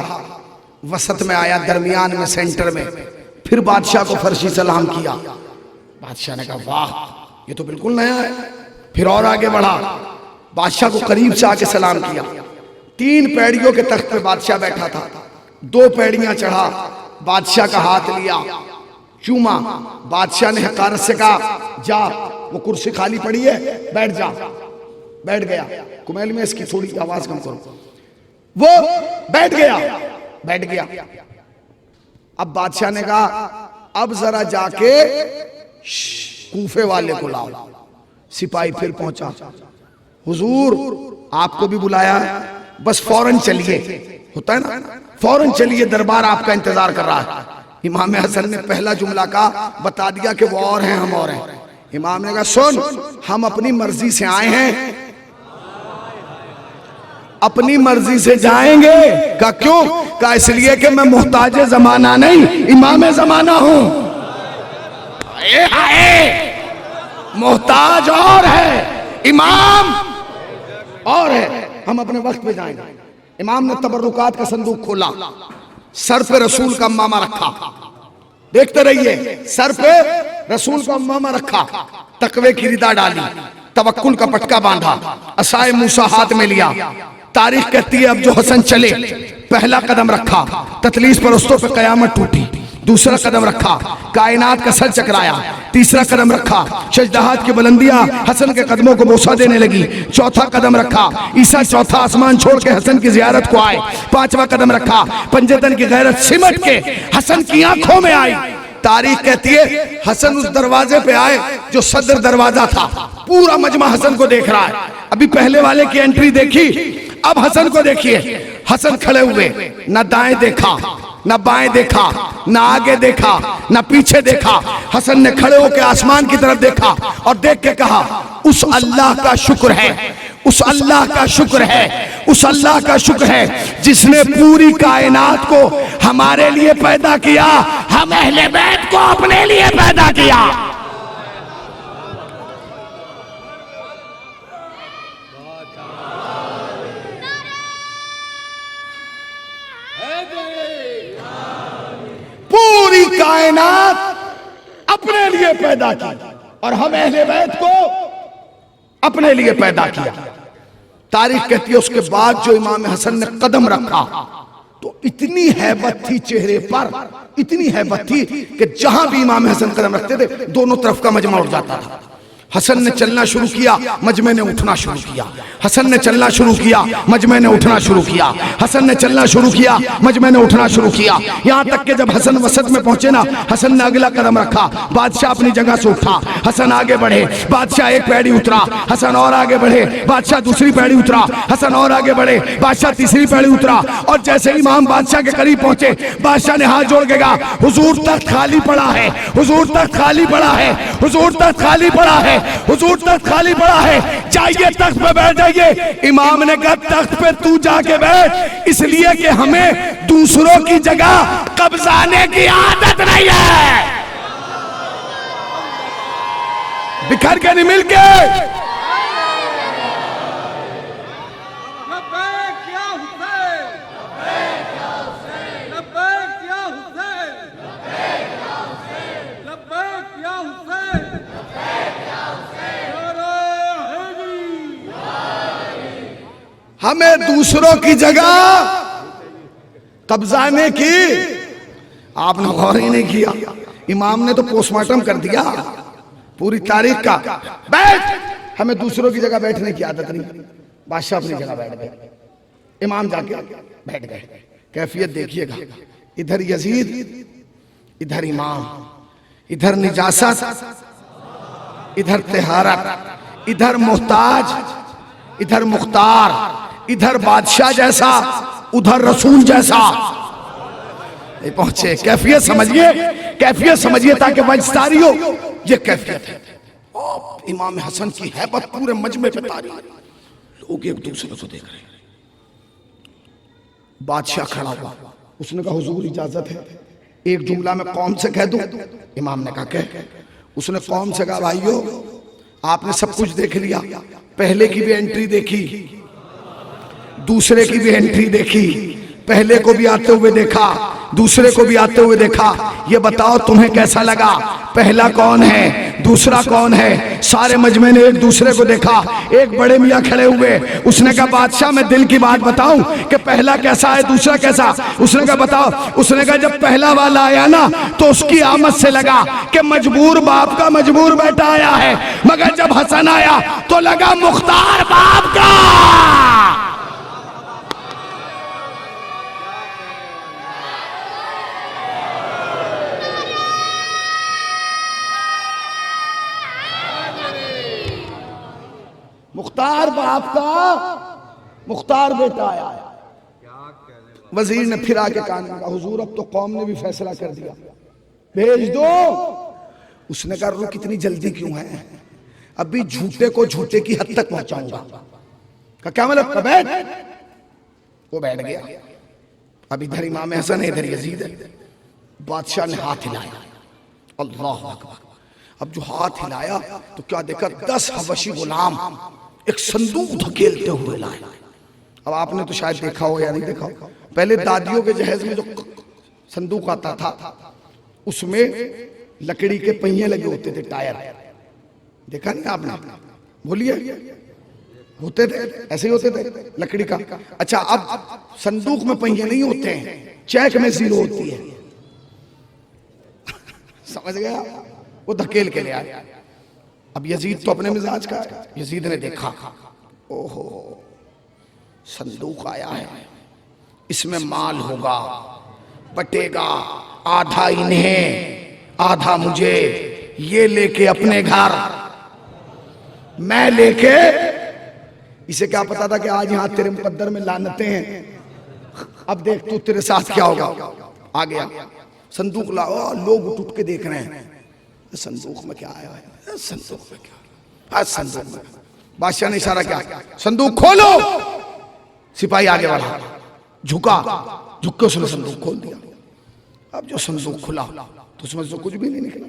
वसत में आया, दरमियान में, सेंटर में, फिर बादशाह को फर्शी सलाम किया। बादशाह ने कहा वाह ये तो बिल्कुल नया है। फिर और आगे बढ़ा, बादशाह को करीब से आके सलाम किया। 3 पैड़ियों के तख्त पे बादशाह बैठा था। 2 पैड़ियां चढ़ा, बादशाह का हाथ लिया, चूमा। बादशाह ने हकारत से कहा जा वो कुर्सी खाली पड़ी है, बैठ जा। बैठ गया। कुमैल में इसकी थोड़ी आवाज कम करो। वो बैठ गया, बैठ गया। अब बादशाह ने कहा अब जरा जाके कूफे वाले को लाओ। सिपाही फिर पहुंचा, हुजूर आपको भी बुलाया, बस फौरन चलिए। होता है ना, फौरन चलिए, दरबार आपका इंतजार कर रहा है। इमाम हसन ने पहला जुमला का बता दिया कि वो और हैं, हम और हैं। इमाम ने कहा सुन, हम अपनी मर्जी से आए हैं, अपनी मर्जी से जाएंगे। का क्यों? का इसलिए कि मैं मुहताज जमाना नहीं, इमाम जमाना हूं। मोहताज और है, इमाम और है। हम अपने वक्त पे जाएंगे। इमाम ने तबर्रुकात का संदूक खोला, सर पे रसूल का अम्मामा रखा। देखते रहिए, सर पे रसूल का अम्मामा रखा, तकवे की रिदा डाली, तवक्कुल का पटका बांधा, असाए मूसा हाथ में लिया। तारीख कहती है अब जो हसन चले, पहला कदम रखा, ततलीस परस्तों पे कयामत टूटी। दूसरा कदम रखा, कायनात का सर चकराया। तीसरा कदम रखा, सजदाहात की बुलंदियां हसन के कदमों को बोसा देने लगी। चौथा कदम रखा, ईसा चौथा आसमान छोड़ के हसन की जियारत को आए। पांचवा कदम रखा, पंजतन की गैरत सिमट के हसन की आंखों में आई। तारीख कहती है हसन उस दरवाजे पे आए जो सदर दरवाजा था। पूरा मजमा हसन को देख रहा है। अभी पहले वाले की एंट्री देखी, अब हसन को देखिए। हसन खड़े हुए, न दाएं देखा, न बाएं देखा, न आगे देखा, न पीछे देखा। हसन ने खड़े होकर आसमान की तरफ देखा और देख के कहा, उस अल्लाह का शुक्र है, उस अल्लाह का शुक्र है, उस अल्लाह का शुक्र है जिसने पूरी कायनात को हमारे लिए पैदा किया, हम अहले बैत को अपने लिए पैदा किया। पूरी कायनात अपने लिए पैदा की और हम अहले बैत को अपने लिए पैदा किया। तारीख कहती है उसके बाद जो इमाम हसन ने कदम रखा तो इतनी हैबत थी चेहरे पर, इतनी हैबत थी कि जहां भी इमाम हसन कदम रखते थे दोनों तरफ का मजमा उठ जाता था। हसन ने चलना शुरू किया, मजमे ने उठना शुरू किया। हसन ने चलना शुरू किया, मजमे ने उठना शुरू किया। हसन ने चलना शुरू किया, मजमे ने उठना शुरू किया। यहां तक कि जब हसन वसत में पहुंचे ना, हसन ने अगला कदम रखा, बादशाह अपनी जगह से उठा। हसन आगे बढ़े, बादशाह एक पैड़ी उतरा। हसन और आगे बढ़े, बादशाह दूसरी पैड़ी उतरा। हसन और आगे बढ़े, बादशाह तीसरी पैड़ी उतरा। और जैसे इमाम बादशाह के करीब पहुंचे, बादशाह ने हाथ जोड़ के कहा, हुजूर तख्त खाली पड़ा है, हुजूर तख्त खाली पड़ा है, हुजूर तख्त खाली पड़ा है, हुजूर तख्त खाली पड़ा है, जाइए तख्त पे बैठ जाइए। इमाम ने कहा तख्त पे तू जाके बैठ, इसलिए कि हमें दूसरों की जगह कब्जाने की आदत नहीं है। बिखर के नहीं मिलके। हमें दूसरों की जगह कब्जाने की आपने गौर ही नहीं किया। इमाम ने तो पोस्टमार्टम कर दिया पूरी तारीख का। बैठ, हमें दूसरों की जगह बैठने की आदत नहीं। बादशाह अपनी जगह बैठ गए, इमाम जाके बैठ गए। कैफियत देखिएगा, इधर यजीद, इधर इमाम, इधर निजासत, इधर तिहारत, इधर मोहताज, इधर मुख्तार, इधर बादशाह जैसा, उधर रसूल जैसा पहुंचे। कैफियत समझिए, कैफियत समझिए ताकि वजदारी हो। ये कैफियत है। इमाम हसन की हैबत पूरे मजमे पे तारी, लोग एक दूसरे को देख रहे हैं। बादशाह खड़ा हुआ, उसने कहा हुजूर इजाजत है, एक जुमला में कौम से कह दूं? इमाम ने कहा कह। उसने कौम से कहा भाइयों आपने सब कुछ देख लिया, पहले की भी एंट्री देखी, दूसरे की भी एंट्री देखी, पहले को भी आते हुए देखा, दूसरे को भी आते हुए देखा। ये बताओ तुम्हें कैसा लगा? पहला कौन है, दूसरा कौन है? सारे मजमे ने एक दूसरे को देखा। एक बड़े मियाँ खड़े हुए, उसने कहा बादशाह मैं दिल की बात बताऊं कि पहला कैसा है दूसरा कैसा? उसने कहा बताओ। उसने कहा जब पहला वाला आया ना तो उसकी आमद से लगा कि मजबूर बाप का मजबूर बेटा आया है, मगर जब हसन आया तो लगा मुख्तार बाप का। मुख्तार बाप का मुख्तार बेटा आया। वजीर ने फिर आके कहा हुजूर अब तो कौम ने भी फैसला कर दिया, भेज दो। उसने कहा रुक कितनी जल्दी क्यों है, अभी झूठे को झूठे की हद तक पहुंचाऊंगा। क्या मतलब? बैठ। वो बैठ गया। अब इधर इमाम हसन है, इधर यजीद है। बादशाह ने हाथ हिलाया, अल्लाह अकबर। अब जो हाथ हिलाया तो क्या देखा, 10 हबशी गुलाम एक संदूक धकेलते हुए लाए। अब आपने तो शायद देखा हो या नहीं देखा हो, पहले दादियों के जहेज में जो संदूक आता था उसमें लकड़ी के पहिए लगे होते थे, टायर। देखा नहीं आपने? बोलिए, होते थे, ऐसे ही होते थे लकड़ी का। अच्छा, अब संदूक में पहिए नहीं होते हैं, चेक में जीरो होती है। समझ गया, वो धकेल के ले आया। अब यजीद तो अपने मिजाज का है। यजीद ने देखा, ओहो संदूक आया है, इसमें माल होगा, बटेगा, आधा इन्हें आधा मुझे, ये लेके अपने घर, मैं लेके। इसे क्या पता था कि आज यहां तेरे मुकद्दर में लानते हैं, अब देख तू तेरे साथ क्या होगा। आ गया, संदूक लाओ, लोग उठ के देख रहे हैं, संदूक में क्या आया है, संदूक में क्या, आज संदूक में। बादशाह ने इशारा किया, संदूक खोलो। सिपाही आगे बढ़ा, झुका, झुक के उसने संदूक खोल दिया। अब जो संदूक खुला तो उसमें से कुछ भी नहीं निकला।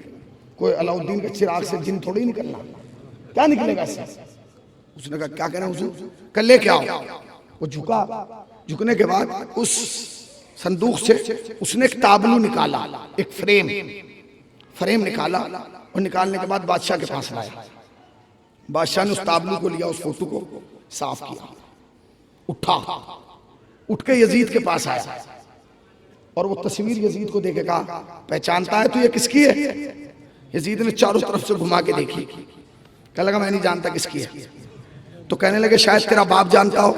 कोई अलाउद्दीन के चिराग से जिन थोड़ी निकलना, क्या निकलेगा इससे। उसने कहा क्या कहना हुजूर, कल लेके आओ। वो झुका, झुकने के बाद उस संदूक से उसने एक ताबलू निकाला, एक फ्रेम निकाला, और निकालने के बाद बादशाह के पास लाया। बादशाह ने उस ताबलू को लिया, उस फोटो को साफ किया, उठा, उठ के यजीद के पास आया और वो तस्वीर यजीद को देखे कहा, पहचानता है तू ये किसकी है। यजीद ने चारों तरफ से घुमा के देखी, कहने लगा मैं नहीं जानता किसकी है। तो कहने लगे शायद तेरा बाप जानता हो।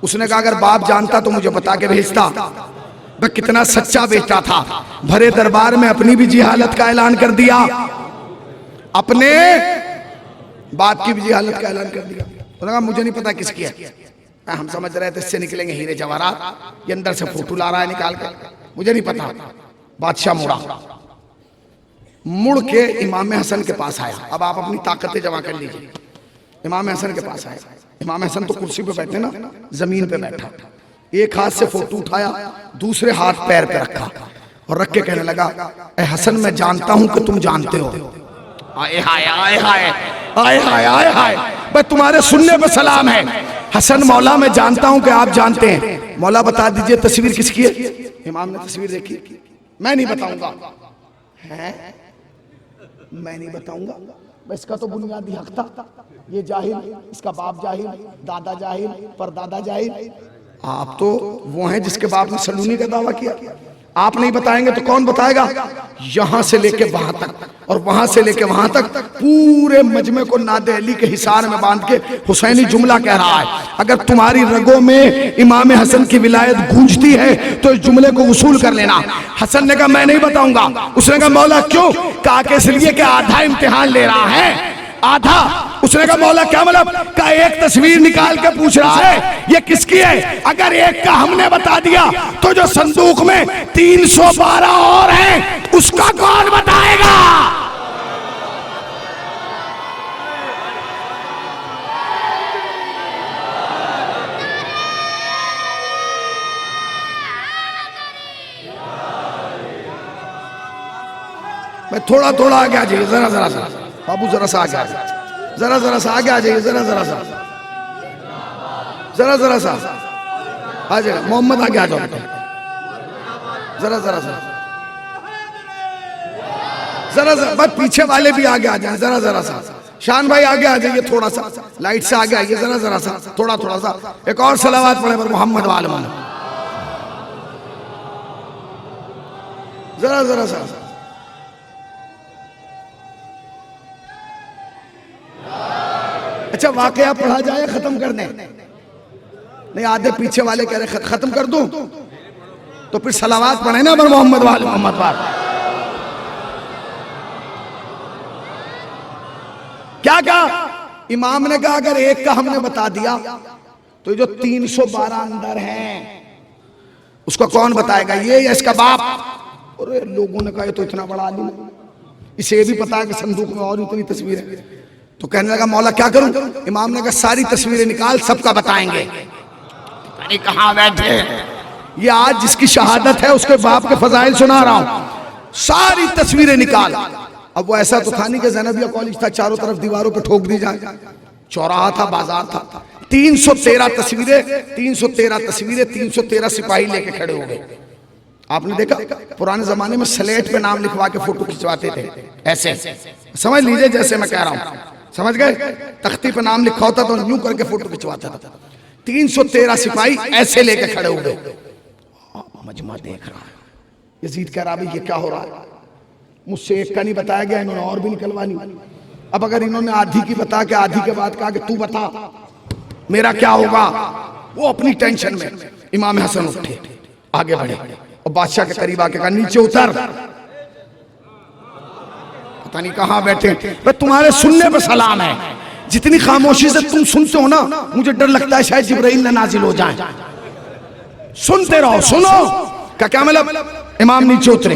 उसने कहा अगर बाप जानता तो मुझे बता के भेजता, मैं कितना सच्चा बेटा था। भरे दरबार में अपनी भी जिहालत का ऐलान कर दिया, अपने बाप की भी जिहालत का ऐलान कर दिया। उन्होंने कहा मुझे नहीं पता किसकी है, हम समझ रहे थे इससे निकलेंगे हीरे जवाहरात, ये अंदर से फोटो ला रहा है निकाल कर, मुझे नहीं पता। बादशाह मुड़ के इमाम हसन के पास आया। अब आप अपनी ताकतें जमा कर लीजिए। इमाम हसन के पास आया। इमाम हसन तो कुर्सी पे बैठे ना, जमीन पे बैठा, एक हाथ से फोटो उठाया, दूसरे हाथ पैर पे रखा और रख के कहने लगा, ए हसन मैं जानता हूं कि तुम जानते हो। आए हाय आए हाय आए हाय आए हाय, भाई तुम्हारे सुनने पे सलाम है। हसन मौला मैं जानता हूं कि आप जानते हैं, मौला बता दीजिए तस्वीर किसकी है। इमाम ने तस्वीर देखी, मैं नहीं बताऊंगा। है मैं नहीं बताऊंगा, इसका तो बुनियादी हक था। ये जाहिल, इसका बाप जाहिल, दादा जाहिल, परदादा जाहिल। आप तो वो हैं जिसके बाप ने सलूनी का दावा किया। आप नहीं बताएंगे तो कौन बताएगा। यहां से लेके वहां तक और वहां से लेके वहां तक पूरे मजमे को नादेहली के हिसार में बांध के हुसैनी जुमला कह रहा है, अगर तुम्हारी रगों में इमाम हसन की विलायत गूंजती है तो इस जुमले को वसूल कर लेना। हसन ने कहा मैं नहीं बताऊंगा। उसने कहा मौला क्यों। कहा कि इसलिए कि आधा इम्तिहान ले रहा है, आधा। उसने कहा मौला क्या मतलब। का एक तस्वीर निकाल के पूछ रहा है ये किसकी है। अगर एक का हमने बता दिया तो जो संदूक में 312 और हैं उसका कौन बताएगा। मैं थोड़ा थोड़ा आगे आ जाइए, जरा जरा सा बाबू, जरा सा आगे आ जाइए, जरा जरा सा आगे आ जाइए, जरा जरा सा, जरा जरा सा आ जाए। मोहम्मद आगे आ जाओ बेटा, जरा जरा सा, जरा जरा बस पीछे वाले भी आगे आ जाए, जरा जरा सा। शान भाई आगे आ जाइए, थोड़ा सा लाइट से आगे आइए, जरा जरा सा, थोड़ा थोड़ा सा। एक और सलावत पढ़े पर मोहम्मद वाले, जरा जरा सा। अच्छा वाकया पढ़ा जाए खत्म करने, नहीं आधे पीछे वाले कह रहे खत्म कर दूं तो फिर सलावात पढ़े ना पर मोहम्मद वाले, मोहम्मद वाले। क्या कहा इमाम ने कहा अगर एक का हमने बता दिया तो जो 312 अंदर हैं उसको कौन बताएगा, ये या इसका बाप। और लोगों ने कहा ये तो इतना बड़ा आलिम, इसे भी पता है कि संदूक में और इतनी तस्वीरें। तो कहने लगा मौला क्या करूं। इमाम ने कहा सारी तस्वीरें निकाल, सबका बताएंगे। कहां बैठे ये आज जिसकी शहादत है उसके बाप के फजाइल सुना रहा हूं, सारी तस्वीरें निकाल। अब वो ऐसा तो था नहीं कि ज़ैनबिया कॉलेज था चारों तरफ दीवारों पे ठोक दी जाए, चौराहा था, बाजार था। 313 तस्वीरें, 313 तस्वीरें, 313 सिपाही लेके खड़े हो गए। आपने देखा पुराने जमाने में स्लेट पे नाम लिखवा के फोटो खिंचवाते थे, ऐसे समझ लीजिए जैसे मैं कह रहा हूं, समझ गए। तख्ती पे नाम लिखा होता तो यूं करके फोटो खिंचवाता था। 313 सिपाही ऐसे लेके खड़े हो गए। मजमा देख रहा है, यजीद कह रहा है ये क्या हो रहा है। मुझसे एक का नहीं बताया गया, इन्होंने और भी निकलवानी। अब अगर इन्होंने आधी की बता के आधी के बाद कहा कि तू बता मेरा क्या होगा, वो अपनी टेंशन में इमाम हसन उठे, आगे बढ़े और बादशाह के करीब आके कहा नीचे उतर। पता नहीं कहां बैठे, पर तुम्हारे सुनने पे सलाम है, जितनी खामोशी से तुम सुनते हो ना, मुझे डर लगता है शायद जिब्राइल ना नाजिल हो जाए। सुनते रहो, सुनो। क्या मतलब? इमाम नीचे उतरे,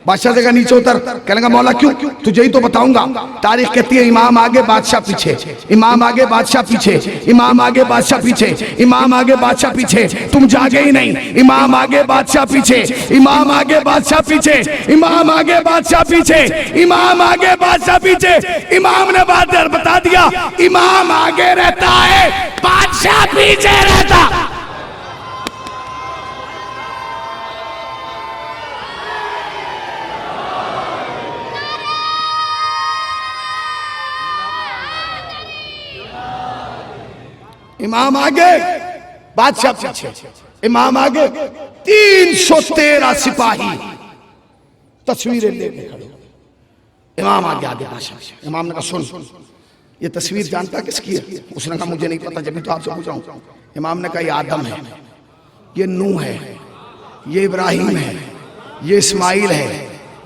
बादशाह से कहा नीचे उतर। कहने लगा मौला क्यों? तुझे ही तो बताऊंगा। तारीख कहती है इमाम आगे बादशाह पीछे, इमाम आगे बादशाह पीछे, इमाम आगे बादशाह पीछे, इमाम आगे बादशाह पीछे। तुम जागे ही नहीं। इमाम आगे बादशाह पीछे, इमाम आगे बादशाह पीछे, इमाम आगे बादशाह पीछे, इमाम आगे बादशाह पीछे। इमाम ने बात बता दिया, इमाम आगे रहता है, बादशाह पीछे रहता। इमाम आगे बादशाह पीछे, इमाम आगे 313 सिपाही तस्वीरें लेके खड़े, इमाम आगे आगे बादशाह। इमाम ने कहा सुन, ये तस्वीर जानता किसकी है? उसने कहा मुझे नहीं पता, जब तो आपसे पूछ रहा हूं। इमाम ने कहा ये आदम है, ये नूह है, ये इब्राहिम है, ये इस्माइल है,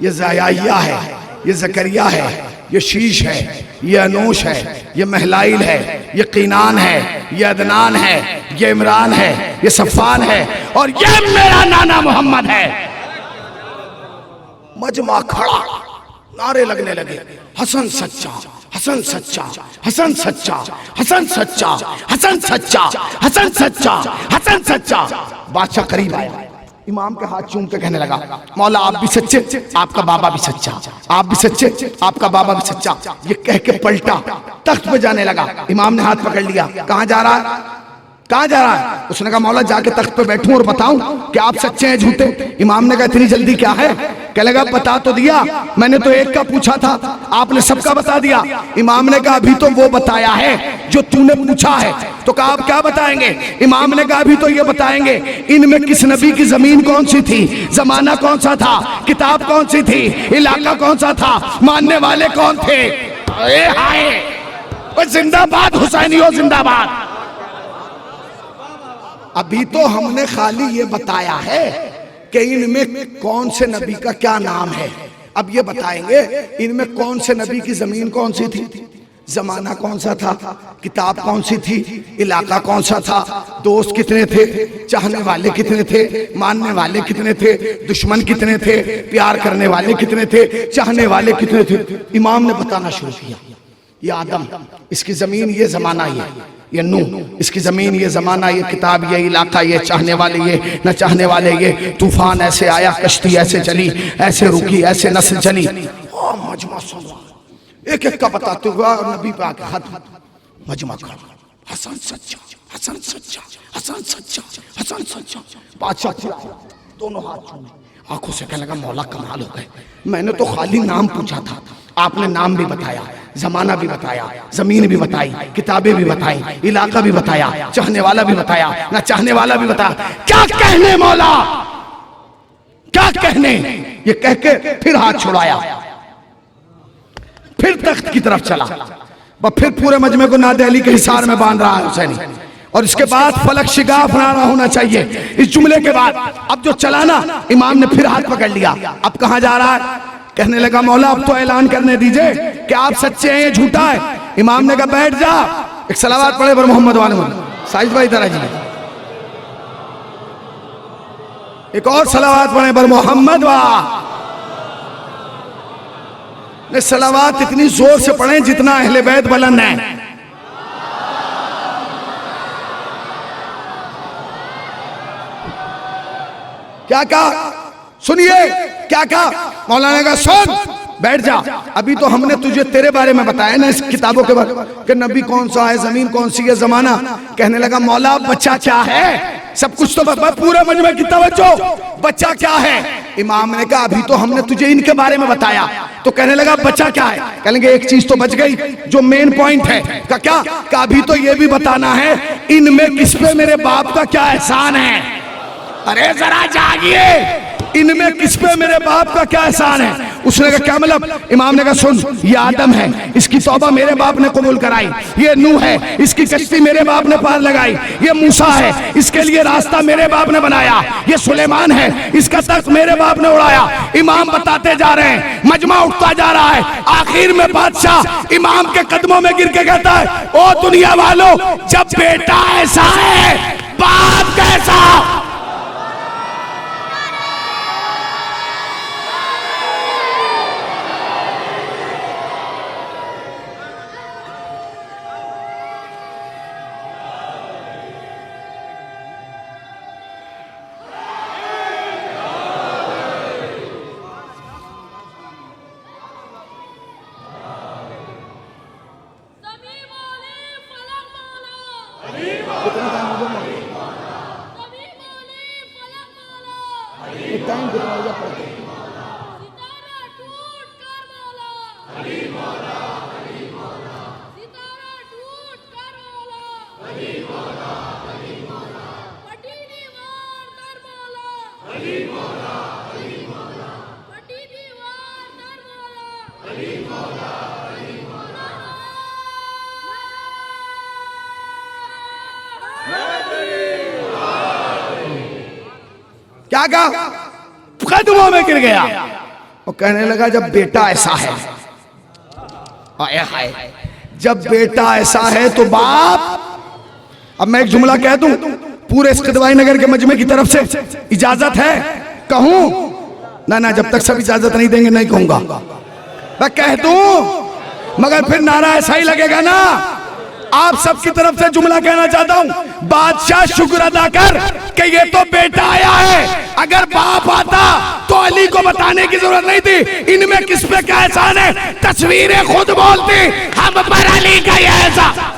ये ज़याहिया है, ये ज़करिया है, ये शीश है, ये अनूश है, ये महलाइल है, ये कीनान है, ये अदनान है, ये इमरान है, ये सफ़ान है, और ये मेरा नाना मोहम्मद है। मजमा खड़ा, नारे लगने लगे, हसन सच्चा, हसन सच्चा, हसन सच्चा, हसन सच्चा, हसन सच्चा, हसन सच्चा, हसन सच्चा। बादशाह करीब आया, इमाम के हाथ चूम के कहने लगा मौला आप भी सच्चे, आपका बाबा भी सच्चा, आप भी सच्चे, आपका बाबा भी सच्चा। ये कह के पलटा, तख्त पे जाने लगा। इमाम ने हाथ पकड़ लिया, कहां जा रहा है, कहां जा रहा है? उसने कहा मौला जाके तख्त पे बैठूं और बताऊं कि आप सच्चे हैं झूठे? इमाम ने कहा इतनी जल्दी क्या है? कह लगा बता तो दिया, मैंने तो एक का पूछा था, आपने सबका बता दिया। इमाम ने कहा अभी तो वो बताया है जो तूने पूछा है। तो कहा आप क्या बताएंगे? इमाम ने कहा अभी तो ये बताएंगे इनमें किस नबी की जमीन कौन सी थी, जमाना कौन सा था, किताब कौन सी थी, इलाका कौन सा था, मानने वाले कौन थे। हाय जिंदाबाद हुसैनियों जिंदाबाद। अभी तो हमने खाली ये बताया है कि इनमें कौन से नबी का क्या नाम है, अब ये बताएंगे इनमें कौन से नबी की जमीन कौन सी थी, जमाना कौन सा था, किताब कौन सी थी, इलाका कौन सा था, दोस्त कितने थे, चाहने वाले कितने थे, मानने वाले कितने थे, दुश्मन कितने थे, प्यार करने वाले कितने थे, चाहने वाले कितने थे। इमाम ने बताना शुरू किया, ये आदम इसकी जमीन, ये जमाना, ये नूह इसकी जमीन, ये जमाना, ये किताब, ये इलाका, ये चाहने वाले, ये न चाहने वाले, ये तूफान ऐसे आया, कश्ती ऐसे चली, ऐसे रुकी, ऐसे नस्ल चली। मजमा सुन रहा, एक एक का बताते हुआ नबी पे आके खत्म। मजमा खड़ा, हसन सच्चा, हसन सच्चा, हसन सच्चा, हसन सच्चा। बादशाह दोनों हाथ चूमे, आंखों से कहने लगा मौला कमाल हो गए, मैंने तो खाली नाम पूछा था, आपने नाम भी बताया, जमाना भी बताया, जमीन भी बताई, किताबें भी बताई, इलाका भी बताया, चाहने वाला भी बताया, ना चाहने वाला भी बताया। क्या कहने मौला, क्या कहने? ये कह के फिर हाथ छुड़ाया, फिर तख्त की तरफ चला, फिर पूरे मजमे को नादे अली के हिसार में बांध रहा है हुसैनी। और इसके बाद फलक शिगाफ नारा होना चाहिए इस जुमले के बाद। अब जो चला ना, इमाम ने फिर हाथ पकड़ लिया, अब कहां जा रहा है? कहने लगा मौला अब तो ऐलान करने दीजिए कि आप सच्चे हैं, ये झूठा है। इमाम ने कहा बैठ जा, एक सलावत पढ़े बर मोहम्मद वाले साइज भाई तरह जी, एक और सलावत पढ़े बर मोहम्मद वाह। सलावत इतनी जोर से पढ़े जितना अहले बैत बुलंद है। क्या कहा सुनिए, क्या कहा? मौलाना का सुन बैठ जा, अभी तो हमने तुझे तेरे बारे में बताया ना, इस किताबों के बारे में कि नबी कौन सा है, जमीन कौन सी है, जमाना। कहने लगा मौला बच्चा क्या है, सब कुछ तो पूरे मजमे की तवज्जो, बच्चा क्या है? इमाम ने कहा अभी तो हमने तुझे इनके बारे में बताया। तो कहने लगा बच्चा क्या है? कहेंगे एक चीज तो बच गई जो मेन पॉइंट है। का क्या? का अभी तो ये भी बताना है इनमें किस पे मेरे बाप का क्या एहसान है। अरे जरा जागिए, इनमें किस पे मेरे बाप का क्या एहसान है? उसने कहा क्या मतलब? इमाम ने कहा सुन, ये आदम है, इसकी तौबा मेरे बाप ने कबूल कराई। ये नूह है, इसकी कश्ती मेरे बाप ने पार लगाई। ये मूसा है, इसके लिए रास्ता मेरे बाप ने बनाया। ये सुलेमान है, इसका तख्त मेरे बाप ने उड़ाया। इमाम बताते जा रहे हैं, मजमा उठता जा रहा है। आखिर में बादशाह इमाम के कदमों में गिर के कहता है, ओ दुनिया वालों, जब बेटा ऐसा है, बाप कैसा? क्या कहा? कदमों में गिर गया और कहने लगा जब बेटा ऐसा है, आया हाय, जब बेटा ऐसा है तो बाप। अब मैं एक जुमला कह दूं, पूरे इस्कदवाई नगर के मजमे की तरफ से इजाजत है? कहूं? ना ना, जब तक सब इजाजत नहीं देंगे नहीं कहूंगा। मैं कह दूं मगर फिर नारा ऐसा ही लगेगा ना। आप सबकी तरफ से जुमला कहना चाहता हूं, बादशाह शुक्र अदा कर कि ये तो बेटा आया है। अगर बाप आता तो अली को बताने की जरूरत नहीं थी। इनमें किस पे क्या एहसान है? तस्वीरें खुद बोलती, हम पर अली का ये एहसान।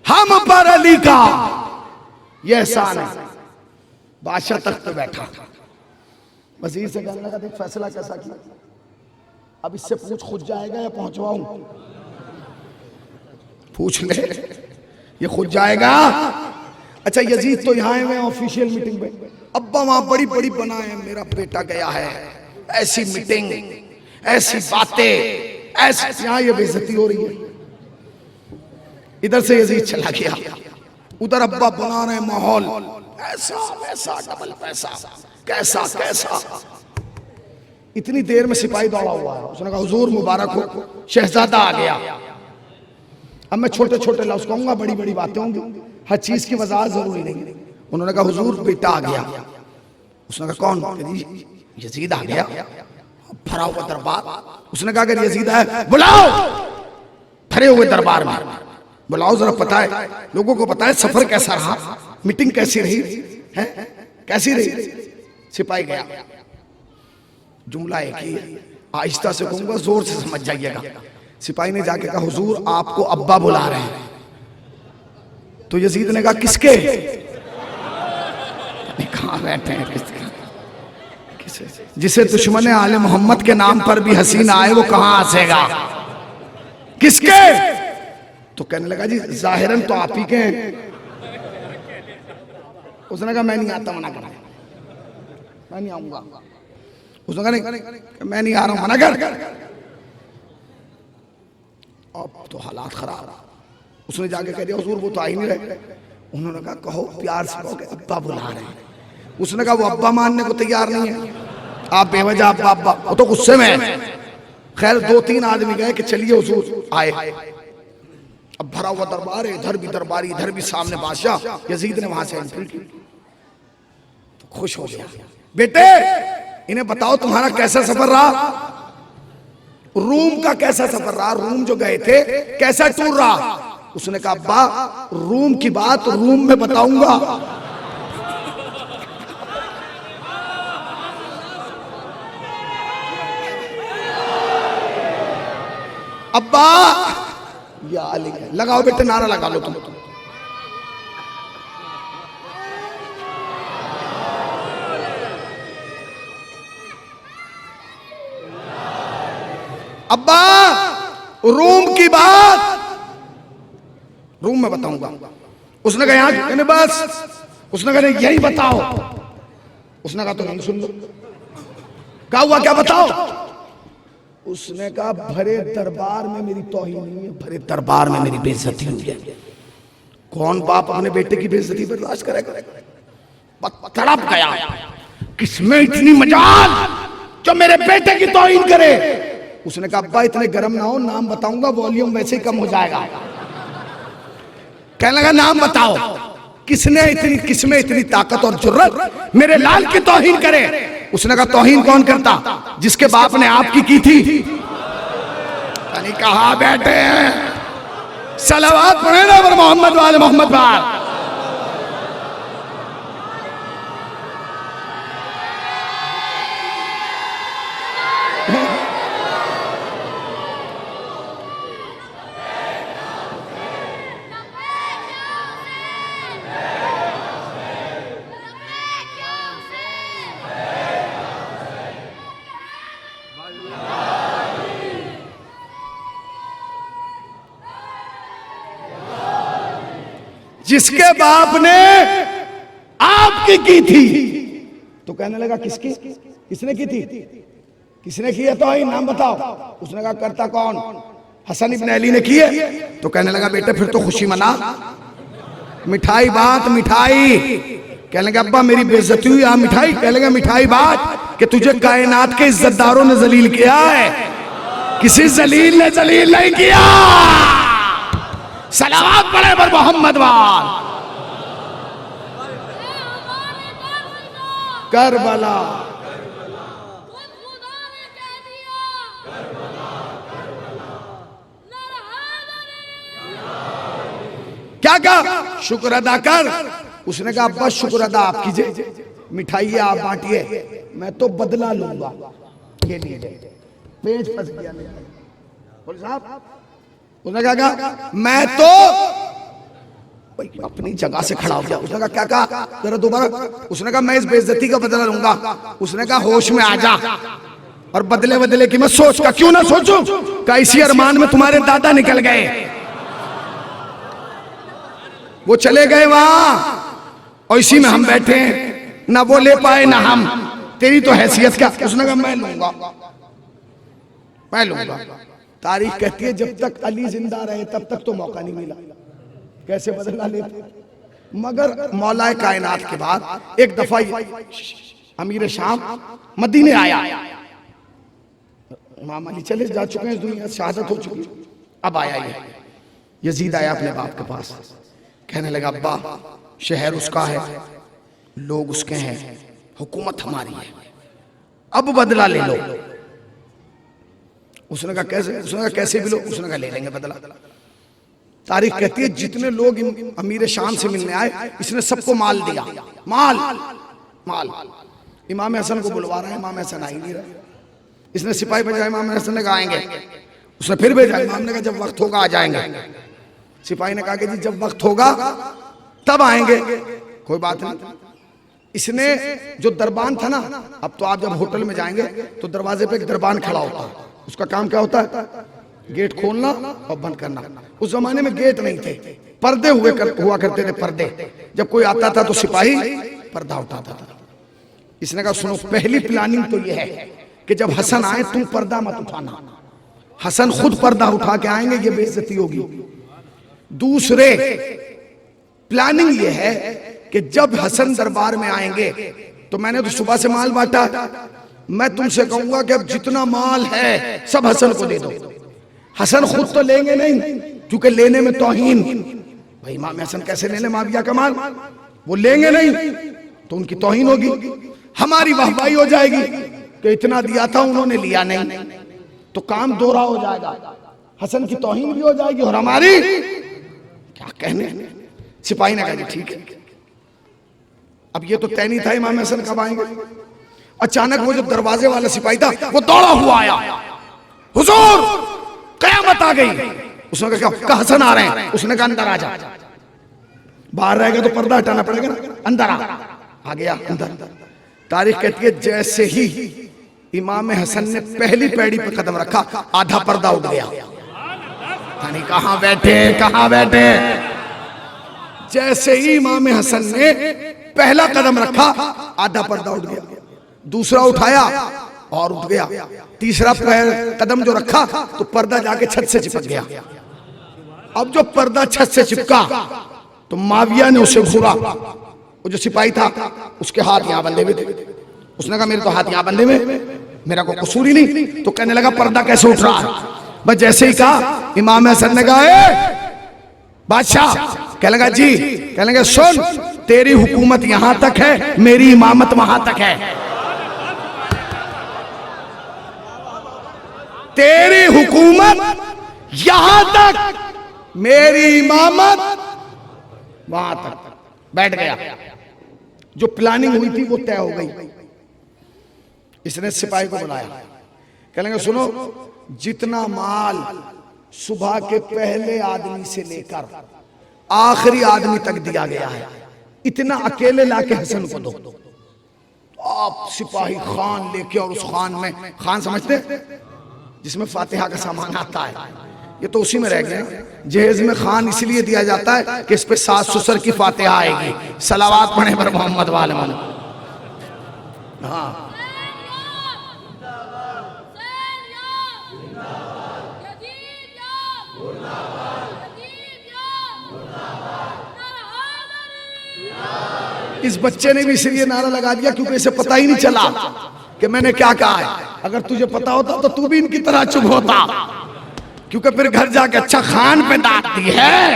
हम पर अली का यह एहसान है। बादशाह तख्त पे बैठा, वजीर से कहने लगा देख फैसला कैसा किया, अब इससे पूछ खुद जाएगा या पहुंचवाऊं? पूछ ले, ये खुद जाएगा। अच्छा यजीद तो यहाँ है ऑफिशियल मीटिंग में, अब्बा वहां बड़ी बड़ी बनाए, मेरा बेटा गया है, ऐसी मीटिंग, ऐसी बातें, ऐसी, यहाँ ये बेइज्जती हो रही है। इधर से यजीद चला गया, उधर अब्बा बना रहे माहौल, ऐसा वैसा, डबल पैसा, कैसा कैसा। इतनी देर में सिपाही दौड़ा हुआ है। उसने कहा हुजूर मुबारक हो, शहजादा आ गया। अब मैं छोटे छोटे लफ्ज कहूंगा, बड़ी बड़ी बातें होंगी, हर चीज की वजाहत जरूरी नहीं। उन्होंने कहा हुजूर बेटा आ गया। उसने कहा कौन? यजीद आ गया। भरा हुआ दरबार। उसने कहा अगर यजीद है बुलाओ। भरे हुए दरबार में बुलाओ, जरा पता है लोगों को, पता है सफर कैसा रहा, मीटिंग कैसी रही है, कैसी रही। सिपाही गया। जुमला एक ही है, आहिस्ता से कहूंगा, जोर से समझ जाइएगा। सिपाही ने जाके कहा हुजूर आपको अब्बा बुला रहे हैं। तो यजीद ने कहा किसके? कहां बैठे हैं किसके? जिसे दुश्मन आले मोहम्मद के नाम पर भी हसीना आए वो कहां हंसेगा? किसके? तो कहने लगा जी जाहिरन तो आप ही के हैं। उसने कहा मैं नहीं आता, मना कर, मैं नहीं आऊंगा। उसने कहा नहीं मैं नहीं आ रहा हूं, मना कर। अब तो हालात खराब। उसने जाके कह दिया हुजूर वो तो आ ही नहीं रहे। उन्होंने कहा कहो प्यार से कहो कि अब्बा बुला रहे हैं। उसने कहा वो अब्बा मानने को तैयार नहीं है, आप बेवजह अब्बा अब्बा। वो तो गुस्से में है। खैर 2-3 आदमी गए कि चलिए हुजूर आए। अब भरा हुआ दरबार है, इधर भी दरबारी, इधर भी सामने बादशाह। यजीद ने वहां से एंट्री की तो खुश हो गया। बेटे इन्हें बताओ तुम्हारा कैसा सफर रहा, रूम का कैसा सफर रहा, रूम जो गए थे कैसा टूर रहा। उसने कहा अब्बा रूम की बात रूम में बताऊंगा। अब्बा या अली है। लगाओ बेटे नारा लगा लो तुम। अब्बा रूम की बात रूम में बताऊंगा। उसने कहा यहां कहने बस। उसने कहा यही बताओ। उसने कहा तो नहीं सुन लो। क्या हुआ क्या बताओ। उसने कहा भरे दरबार में मेरी तौहीन नहीं है, भरे दरबार में मेरी बेइज्जती हुई है। कौन बाप अपने बेटे की बेइज्जती बर्दाश्त करेगा। तड़प गया, किसमें इतनी मजाल जो मेरे बेटे की तौहीन करे। उसने कहा अब्बा इतने गर्म ना हो, नाम बताऊंगा वॉल्यूम वैसे ही कम हो जाएगा। कहने लगा नाम बताओ। किसमें इतनी ताकत और जुर्रत मेरे लाल की तौहीन करे। उसने कहा तौहीन कौन करता, जिसके बाप ने आपकी की थी। यानी कहा बैठे हैं सलावत पढ़े ना पर मोहम्मद वाले मोहम्मद वाल। जिसके बाप ने आपकी की थी। तो कहने लगा किसकी, किसने की थी, किसने की है तो आई नाम बताओ। उसने कहा करता कौन, हसन इब्न अली ने की है। तो कहने लगा बेटे फिर तो खुशी मना, मिठाई बात मिठाई। कहने लगा अब्बा मेरी बेइज्जती हुई आ मिठाई। कहने लगा मिठाई बात कि तुझे कायनात के इज्जतदारों ने जलील किया है, किसी जलील ने जलील नहीं किया। सलावत पढ़े पर मोहम्मद वाल। करबला क्या कहा, शुक्र अदा कर। उसने कहा अब्बा शुक्र अदा आप कीजिए, मिठाई आप बांटिए, मैं तो बदला लूंगा। ये लीजिए, पेज फंस गया बोल साहब। उसने कहा मैं तो अपनी जगह से खड़ा हो गया। उसने कहा क्या कहा जरा दोबारा। उसने कहा मैं इस बेइज्जती का बदला लूंगा। उसने कहा होश में आ जा और बदले बदले की मैं सोच का क्यों ना सोचूं। का इसी अरमान में तुम्हारे दादा निकल गए, वो चले गए वहां और इसी में हम बैठे हैं, ना वो ले पाए ना हम। तेरी तो हैसियत क्या। उसने कहा मैं लूंगा, मैं लूंगा। तारीख कहती है जब तक अली जिंदा रहे तब तक तो मौका नहीं मिला कैसे बदला लेते। मगर मौलाए कायनात के बाद एक दफा अमीर शाम मदीने आया। इमाम अली चले जा चुके हैं, दुनिया शहादत हो चुकी। अब आया ये यजीद आया अपने बाप के पास। कहने लगा अब्बा शहर उसका है, लोग उसके हैं, हुकूमत हमारी है, अब बदला ले लो। उसने कहा कैसे। उसने कहा कैसे भी लो। उसने कहा ले लेंगे बदला। तारीख कहती है जितने लोग अमीर शाम से मिलने आए इसने सबको माल दिया, माल माल। इमाम हसन को बुलवा रहा है, इमाम हसन आ ही नहीं रहा। इसने सिपाही भेजा, इमाम हसन ने कहा आएंगे। उसने फिर भेजा, इमाम ने कहा जब वक्त होगा आ जाएंगे। सिपाही ने कहा कि जी जब वक्त होगा तब आएंगे। कोई बात नहीं। इसने जो दरबान था ना, अब तो आप जब होटल में जाएंगे तो दरवाजे पे एक दरबान खड़ा होता है। उसका काम क्या होता है, गेट खोलना और बंद करना। उस जमाने में गेट नहीं थे, पर्दे हुआ करते थे पर्दे। जब कोई आता था तो सिपाही पर्दा उठाता था। इसने कहा सुनो पहली प्लानिंग तो यह है कि जब हसन आए तुम पर्दा मत उठाना, हसन खुद पर्दा उठा के आएंगे, ये बेइज्जती होगी। दूसरे प्लानिंग यह है कि जब हसन दरबार में आएंगे तो मैंने तो सुबह से माल बांटा, मैं तुमसे कहूंगा कि अब जितना माल है सब हसन को दे दो। हसन खुद तो लेंगे नहीं क्योंकि लेने में तौहीन। भाई इमाम हसन कैसे ले ले माविया का माल, वो लेंगे नहीं तो उनकी तौहीन होगी, हमारी वाहवाही हो जाएगी कि इतना दिया था उन्होंने लिया नहीं, तो काम दोहरा हो जाएगा। हसन की तौहीन भी हो जाएगी और हमारी क्या कहने। सिपाही ने कहा ठीक है। अब ये तो तय नहीं था इमाम हसन कब आएंगे। अचानक वो जो दरवाजे वाला सिपाही था वो दौड़ा हुआ आया, हुजूर क़यामत आ गई। उसने कहा क्या हसन आ रहे हैं? उसने कहा अंदर आ जा। बाहर रहेगा तो पर्दा हटाना पड़ेगा ना, अंदर आ गया अंदर। तारीख कहती है जैसे ही इमाम हसन ने पहली पैड़ी पे कदम रखा, आधा पर्दा उठ गया। यानी कहां बैठे। जैसे ही इमाम हसन ने पहला कदम रखा, आधा पर्दा उठ गया। दूसरा उठाया और उठ गया। तीसरा कदम जो रखा तो पर्दा जाके छत से चिपक गया। अब जो पर्दा छत से चिपका तो माविया ने उसे घूरा। वो जो सिपाही था उसके हाथ यहां बंधे हुए थे। उसने कहा मेरे तो हाथ यहां बंधे हुए, मेरा कोई कसूर ही नहीं। तो कहने लगा पर्दा कैसे उठ रहा है? बस जैसे ही कहा इमाम हसन ने कहा बादशाह, कहने लगा जी, कहने लगा सुन, तेरी हुकूमत यहां तक है, मेरी इमामत वहां तक है। तेरी हुकूमत यहां तक, मेरी इमामत वहां तक। बैठ गया। जो प्लानिंग हुई थी वो तय हो गई। इसने सिपाही को बुलाया, कहेंगे सुनो, जितना माल सुबह के पहले आदमी से लेकर आखिरी आदमी तक दिया गया है, इतना अकेले लाके हसन को दो। तो आप सिपाही खान लेके, और उस खान में, खान समझते जिसमें फातिहा का सामान आता है, ये तो उसी में रह गया। जहेज में खान इसलिए दिया जाता है कि इस पे सास ससुर की फातिहा आएगी, सलावात पढ़े पर मोहम्मद वाले मन। हाँ, इस बच्चे ने भी इसलिए नारा लगा दिया क्योंकि इसे पता ही नहीं चला कि मैंने क्या कहा है। अगर तुझे पता होता तो तू भी इनकी तरह चुप होता, क्योंकि फिर घर जाके अच्छा खान पे दांत दी है।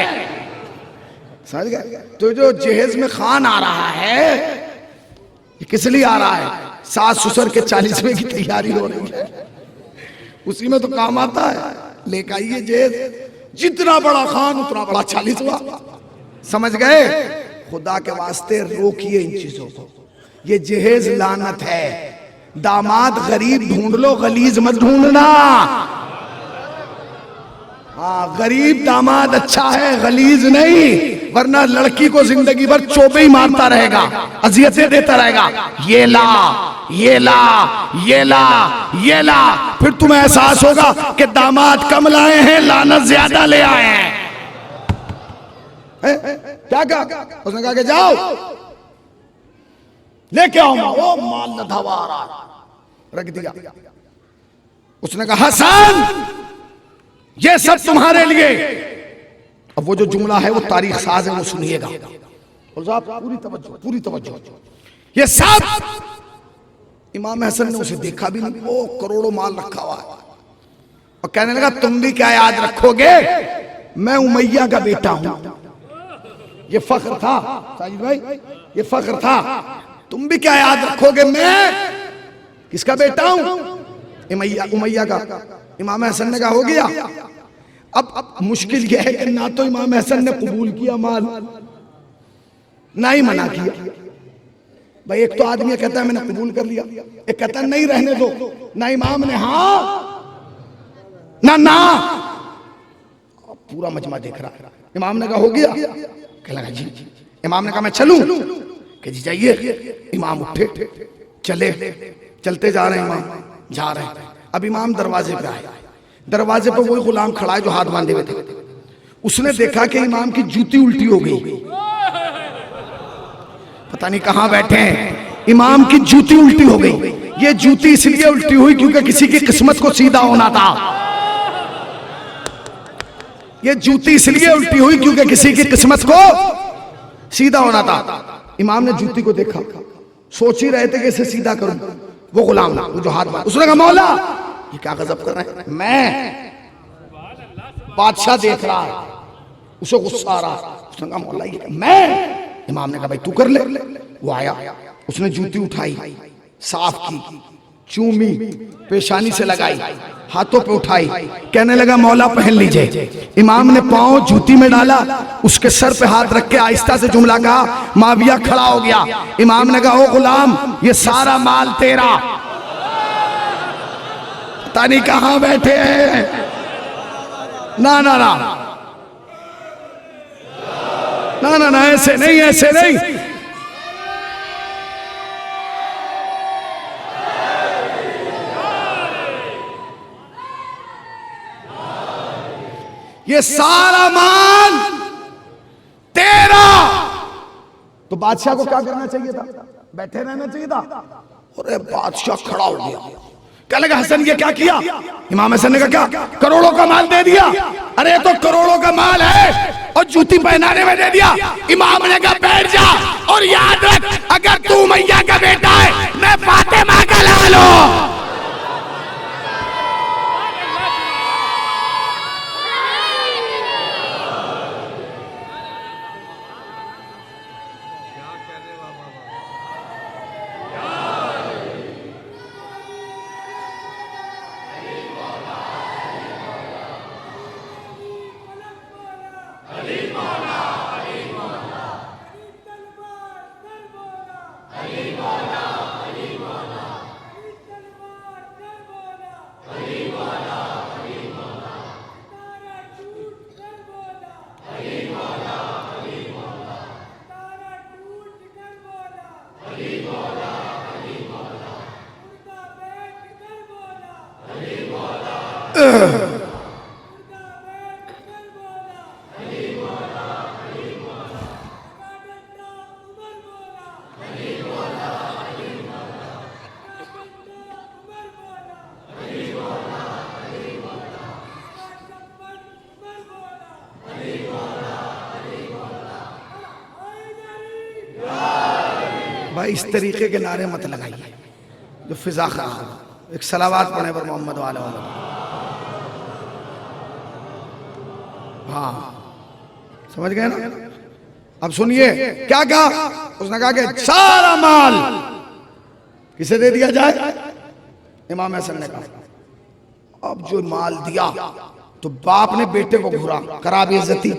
समझ गए? तो जो जहेज में खान आ रहा है, ये किस लिए आ रहा है? सास ससुर के 40वें की तैयारी हो रही है, उसी में तो काम आता है। लेकर आइए जहेज, जितना बड़ा खान उतना बड़ा 40वां। समझ गए? खुदा के वास्ते रोकिए इन चीजों को। ये जहेज लानत है। दामाद गरीब ढूंढ लो, गलीज मत ढूंढना। हाँ, गरीब दामाद अच्छा है, गलीज नहीं, वरना लड़की को जिंदगी भर चोबे ही मारता रहेगा, अजियतें देता रहेगा। ये ला, ये ला, ये ला, ये ला, फिर तुम्हें एहसास होगा कि दामाद कम लाए हैं, लानत ज्यादा ले आए हैं। क्या कहा? उसने कहा कि जाओ लेके आओ। वो माल लधावा आ रहा, रख दिया। उसने कहा हसन, ये सब तुम्हारे लिए। अब वो जो जुमला है वो तारीख साज है, वो सुनिएगा। पूरी तवज्जो, पूरी तवज्जो। ये सब इमाम हसन ने उसे देखा भी नहीं, वो करोड़ों माल रखा हुआ है। और कहने लगा तुम भी क्या याद रखोगे, मैं उमैया का बेटा हूं। ये फख्र था साजिद भाई, ये फख्र था। तुम भी क्या याद रखोगे, मैं किसका बेटा हूं? उमैया का। इमाम हसन ने कहा हो गया। अब मुश्किल यह है कि ना तो इमाम हसन ने कबूल किया माल, ना ही मना किया। भाई एक तो आदमी कहता है मैंने कबूल कर लिया, एक कहता है नहीं रहने दो। ना इमाम ने हाँ ना, पूरा मजमा देख रहा। इमाम ने कहा हो गया? कहने लगा जी। इमाम ने कहा मैं चलूं? कि जी जाइए। इमाम उठे, चले, चलते जा रहे हैं। इमाम जा रहे हैं। अब इमाम दरवाजे पे आए। दरवाजे पे वही गुलाम खड़ा है जो हाथ बांधे हुए थे। उसने देखा कि इमाम की जूती उल्टी हो गई। पता नहीं कहां बैठे हैं, इमाम की जूती उल्टी हो गई। ये जूती इसलिए उल्टी हुई क्योंकि किसी की किस्मत को सीधा होना था। ये जूती इसलिए उल्टी हुई क्योंकि किसी की किस्मत को सीधा होना था। इमाम ने जूती को देखा, सोच ही रहे थे कि इसे सीधा करूं। वो गुलाम ना, वो जो हाथ बांध, उसने कहा मौला ये क्या गजब कर रहे हैं, मैं बादशाह देख रहा है, उसे गुस्सा आ रहा। उसने कहा मौला ये मैं। इमाम ने कहा भाई तू कर ले। वो आया, उसने जूती उठाई, साफ की, चूमी, पेशानी से लगाई, हाथों पे उठाई, कहने लगा मौला पहन लीजिए। इमाम ने पांव जूती में डाला, उसके सर पे हाथ रख के आहिस्ता से जुमला कहा। माविया खड़ा हो गया। इमाम ने कहा ओ गुलाम ये सारा माल तेरा। पता नहीं कहां बैठे हैं, ना ना ना ना ना ना, ऐसे नहीं, ऐसे नहीं। ये सारा माल तेरा। तो बादशाह को क्या करना चाहिए था? बैठे रहना चाहिए था। अरे बादशाह खड़ा हो गया, क्या लगा हसन ये क्या किया? इमाम हसन ने कहा क्या? करोड़ों का माल दे दिया। अरे तो करोड़ों का माल है और जूती पहनाने में दे दिया। इमाम ने कहा बैठ जा और याद रख, अगर तू मैया का बेटा है, मैं फातिमा का लाल हूं। भाई इस तरीके के नारे मत लगाइए जो फिजा खराब। एक सलावात पढ़े पर मोहम्मद वाले वाले। हाँ समझ गए ना? अब सुनिए क्या कहा उसने। कहा कि सारा माल किसे दे दिया जाए? इमाम हसन ने कहा अब जो माल दिया तो बाप ने बेटे को घुरा करा बेइज्जती,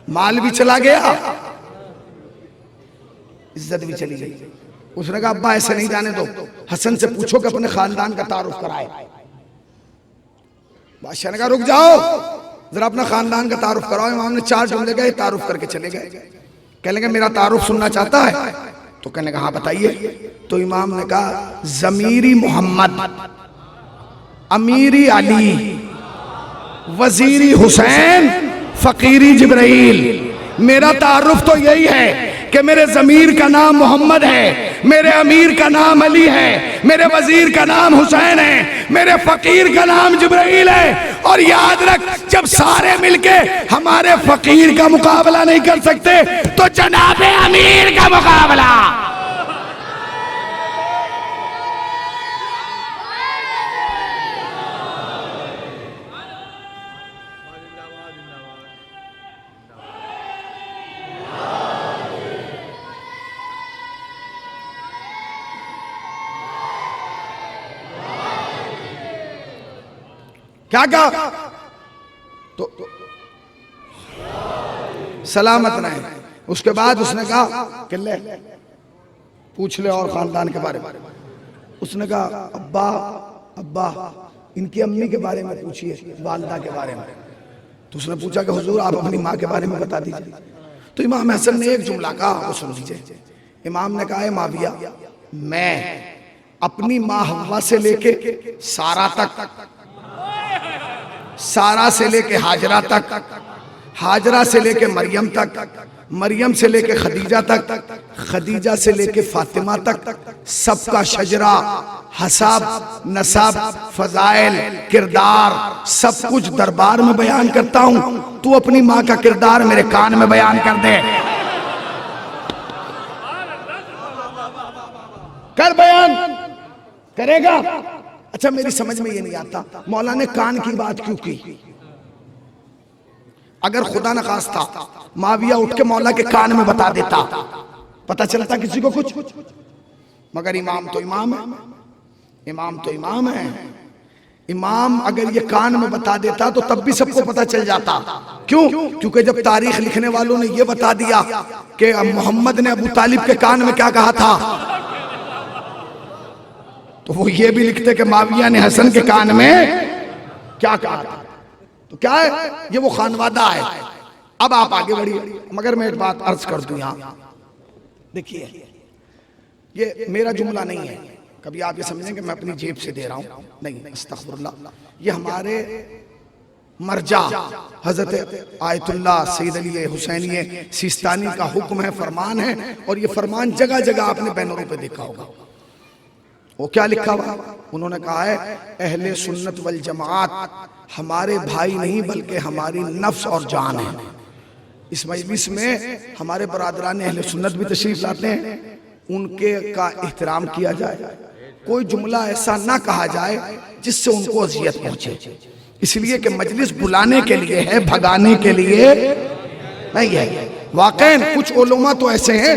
माल भी चला गया, इज्जत भी चली गई। उसने कहा अब्बा ऐसे नहीं जाने दो, हसन से पूछो कि अपने खानदान का तारुफ कराए। बादशाह ने कहा रुक जाओ जरा अपना खानदान का तारुफ कराओ। इमाम ने 4 जुमले गए, तारुफ करके चले गए। कहने लगे मेरा तारुफ सुनना चाहता है? तो कहने लगा हाँ बताइए। तो इमाम ने कहा जमीरी मोहम्मद, अमीरी अली, वजीरी हुसैन, फकीरी जिब्राइल। मेरा तारुफ तो यही है कि मेरे जमीर का नाम मोहम्मद है, मेरे अमीर का नाम अली है, मेरे वजीर का नाम हुसैन है, मेरे फकीर का नाम जिब्राइल है। और याद रख जब सारे मिलके हमारे फकीर का मुकाबला नहीं कर सकते तो जनाबे अमीर का मुकाबला। क्या कहा? तो सलामत रहे। उसके बाद उसने कहा कि ले पूछ ले और खानदान के बारे में। उसने कहा अब्बा अब्बा इनकी अम्मी के बारे में पूछिए, वालिदा के बारे में। तो उसने पूछा कि हुजूर आप अपनी माँ के बारे में बता दीजिए। तो इमाम हसन ने एक जुमला कहा, वो सुन लीजिए। इमाम ने कहा माविया मैं अपनी माँ हव्वा से लेके सारा तक, सारा से लेके हाजरा तक, हाजरा से लेके मरियम तक, मरियम से लेके खदीजा तक, खदीजा से लेके फातिमा तक सबका शजरा, हसाब, नसाब, फजाइल, किरदार सब कुछ दरबार में बयान करता हूं। तू अपनी माँ का किरदार मेरे कान में बयान कर दे। कर बयान करेगा? अच्छा मेरी समझ में ये नहीं आता मौला ने कान की बात क्यों की? अगर खुदा न खास्ता माविया उठ के मौला के कान में बता देता पता चलता किसी को कुछ? मगर इमाम तो इमाम है, इमाम तो इमाम है। इमाम अगर ये कान में बता देता तो तब भी सबको पता चल जाता। क्यों? क्योंकि जब तारीख लिखने वालों ने ये बता दिया कि मोहम्मद ने अबू तालिब के कान में क्या कहा था, तो वो ये भी लिखते कि माविया ने हसन के कान में क्या कहा था। तो क्या है, ये वो खानवादा है। अब आप आगे बढ़िए, मगर मैं एक बात अर्ज कर दूं यहां, देखिए ये मेरा जुमला नहीं है, कभी आप ये समझेंगे मैं अपनी जेब से दे रहा हूं, नहीं, अस्तगफुरुल्लाह। ये हमारे मर्जा हजरत आयतुल्लाह सैयद अली हुसैनी सिस्तानी का हुक्म है, फरमान है, और ये फरमान जगह जगह आपने बैनरों पे देखा होगा। वो क्या लिखा हुआ, उन्होंने कहा है अहले सुन्नत वल जमात हमारे भाई नहीं बल्कि हमारी नफ्स और जान है। इस मजलिस में हमारे बरादरान अहले सुन्नत भी तशरीफ लाते हैं, उनके का एहतराम किया जाए, कोई जुमला ऐसा ना कहा जाए जिससे उनको अजियत पहुंचे, इसलिए कि मजलिस बुलाने के लिए है, भगाने के लिए नहीं है। वाकई कुछ उलमा तो ऐसे हैं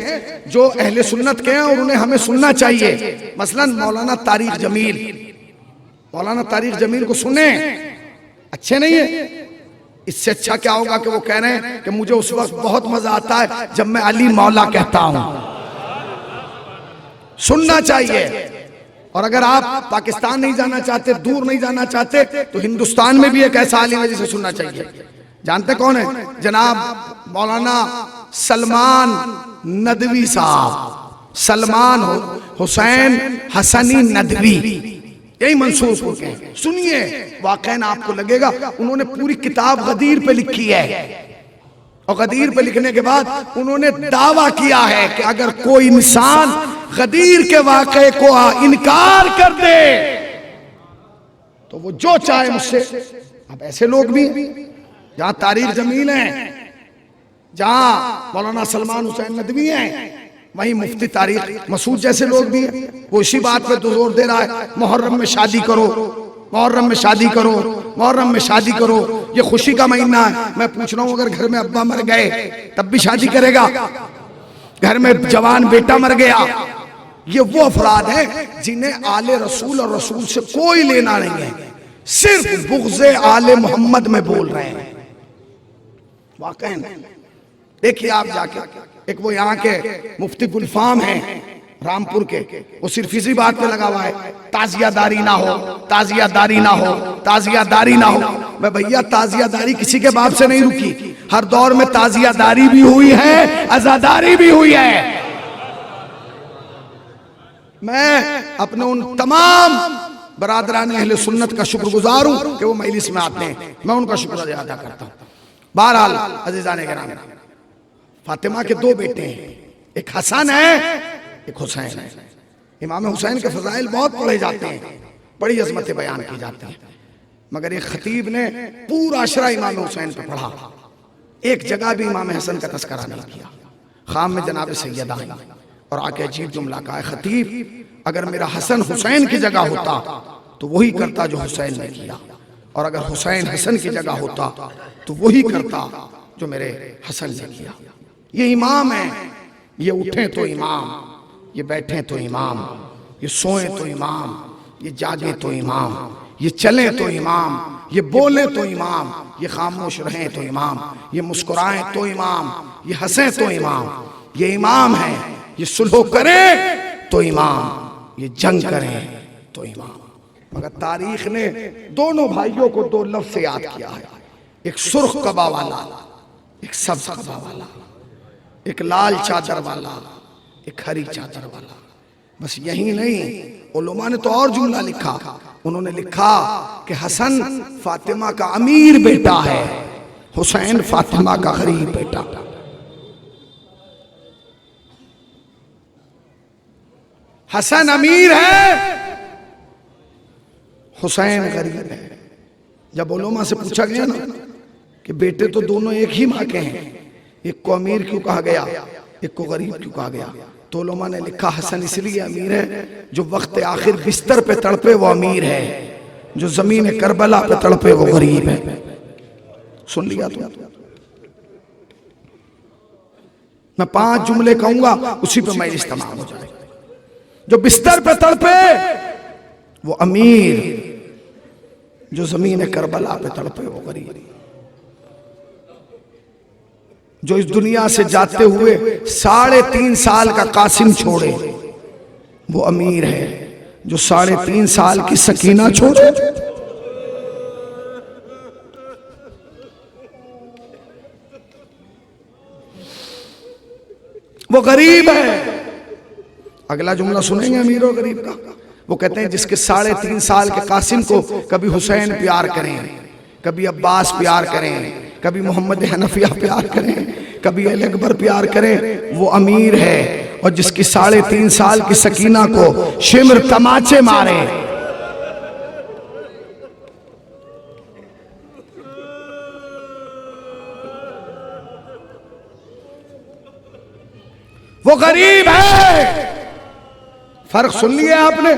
जो अहले सुन्नत के हैं और उन्हें हमें सुनना चाहिए। मसलन मौलाना तारिक जमील, मौलाना तारिक जमील को सुने, अच्छे नहीं है? इससे अच्छा क्या होगा कि वो कह रहे हैं कि मुझे उस वक्त बहुत मजा आता है जब मैं अली मौला कहता हूं। सुनना चाहिए। और अगर आप पाकिस्तान नहीं जाना चाहते, दूर नहीं जाना चाहते, तो हिंदुस्तान में भी एक ऐसा आलिम है जिसे सुनना चाहिए। जानते कौन है? जनाब मौलाना सलमान नदवी साहब, सलमान हुसैन हसनी नदवी, यही मंसूर के हैं। सुनिए, वाकई आपको लगेगा उन्होंने पूरी किताब गदीर पे लिखी है, और गदीर पे लिखने के बाद उन्होंने दावा किया है कि अगर कोई इंसान गदीर के वाक़े को इनकार कर दे तो वो जो चाहे मुझसे। अब ऐसे लोग भी जहां तारिक जमील हैं, जहां मौलाना सलमान हुसैन नदवी हैं, वहीं मुफ्ती तारिक मसूद जैसे लोग भी हैं। वो इसी बात पे तो जोर दे रहा है मुहर्रम में शादी करो, मुहर्रम में शादी करो, मुहर्रम में शादी करो, ये खुशी का महीना है। मैं पूछ रहा हूं, अगर घर में अब्बा मर गए तब भी शादी करेगा? घर में जवान बेटा मर गया, ये वो अफराद हैं जिन्हें आले रसूल और रसूल से कोई लेना नहीं है, सिर्फ बुग़्ज़े आले मोहम्मद में बोल रहे हैं। वाकई देखिए आप जाके, एक वो यहाँ के मुफ्ती गुलफाम हैं रामपुर के, वो सिर्फ इसी बात पे लगा हुआ है ताजियादारी ना हो, ताजियादारी ना हो, ताजियादारी ना हो। मैं भैया ताजियादारी किसी के बाप से नहीं रुकी, हर दौर में ताजियादारी भी हुई है, अज़ादारी भी हुई है। मैं अपने उन तमाम बरादरान अहले सुन्नत का शुक्रगुजार हूं कि वो मजलिस में आते हैं, मैं उनका शुक्र अदा करता हूं। बहरहाल अज़ीज़ान किराम, फातिमा के दो बेटे हैं, एक हसन है, एक हुसैन है। इमाम हुसैन के फजाइल बहुत पढ़े जाते हैं, बड़ी अजमतें बयान की जाती हैं, मगर एक खतीब ने पूरा अशरा इमाम हुसैन पे पढ़ा, एक जगह भी इमाम हसन का तस्करा नहीं किया। खाम में जनाब सैयदा आई और आके अजीब जुमला कहा है, खतीब अगर मेरा हसन हुसैन की जगह होता तो वही करता जो हुसैन ने किया, और अगर हुसैन हसन की जगह होता तो वही करता जो मेरे हसन ने किया। ये इमाम है, ये उठे तो इमाम, ये बैठे तो इमाम, ये सोए तो इमाम, ये जागे तो इमाम, ये चले तो इमाम, ये बोले तो इमाम, ये खामोश रहें तो इमाम, ये मुस्कुराएं तो इमाम, ये हंसें तो इमाम, ये इमाम है। ये सुलह करें तो इमाम, ये जंग करें तो इमाम। मगर तारीख ने दोनों भाइयों को दो लफ्ज़ से याद किया है, एक सुर्ख कबा वाला, एक सब्ज कबा वाला, एक लाल चादर वाला, एक हरी चादर वाला। बस यही नहीं, उलमा ने तो और जुमला लिखा, उन्होंने लिखा कि हसन फातिमा का अमीर बेटा है, हुसैन फातिमा का गरीब बेटा। हसन अमीर है, हुसैन गरीब है। जब उलमा से पूछा गया ना कि बेटे तो दोनों एक ही माँ के हैं, एक को अमीर क्यों कहा गया, एक को गरीब क्यों कहा गया, तो उलमा ने लिखा हसन इसलिए अमीर है जो वक्त आखिर बिस्तर पे तड़पे वो अमीर है, जो जमीन करबला पे तड़पे वो गरीब है। सुन लिया तो मैं 5 जुमले कहूंगा, उसी पे मजलिस तमाम हो जाए। जो बिस्तर पे तड़पे वो अमीर, जो जमीन करबला पे तड़पे वो गरीब। जो इस दुनिया से जाते हुए 3.5 साल का कासिम छोड़े वो अमीर है, जो 3.5 साल की सकीना छोड़े वो गरीब है। अगला जुमला सुनेंगे अमीर और गरीब का। वो कहते हैं जिसके 3.5 साल के कासिम को कभी हुसैन प्यार करें, कभी अब्बास प्यार करें, कभी मोहम्मद हनफिया प्यार करें, कभी अली अकबर प्यार करें, वो अमीर है। और जिसकी 3.5 साल की सकीना को शिमर तमाचे मारे, वो गरीब है। फर्क सुन लिया आपने?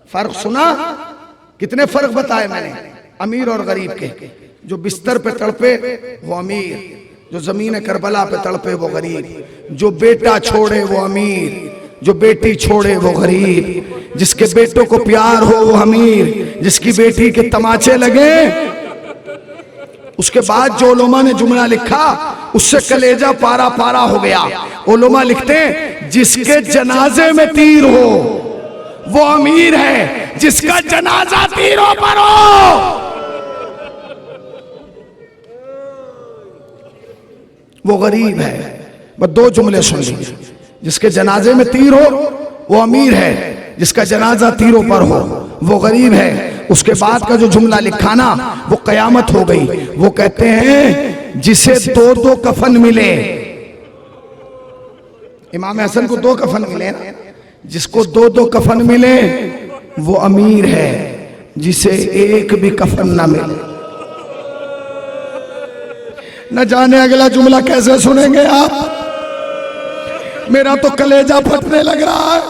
फर्क सुना? कितने फर्क बताए मैंने अमीर और गरीब के। जो बिस्तर पे तड़पे वो अमीर, जो जमीन करबला पे तड़पे वो गरीब, जो बेटा छोड़े वो अमीर, जो बेटी छोड़े वो गरीब, जिसके बेटों को प्यार हो वो अमीर, जिसकी बेटी के तमाचे लगे। उसके बाद जो उलमा ने जुमला लिखा उससे कलेजा पारा पारा हो गया। उलमा लिखते हैं जिसके जनाजे में तीर हो वो अमीर है, जिसका जनाजा तीरों पर हो वो गरीब है। बस 2 जुमले सुन लीजिए। जिसके जनाजे में तीर हो वो अमीर है, जिसका जनाजा तीरों पर हो वो गरीब है। उसके बाद का जो जुमला लिखा ना वो कयामत हो गई। वो कहते हैं जिसे 2 कफन मिले, इमाम हसन को 2 कफन मिले ना, जिसको 2 कफन मिले वो अमीर है, जिसे 1 भी कफन ना मिले। न जाने अगला जुमला कैसे सुनेंगे आप। मेरा तो कलेजा फटने लग रहा है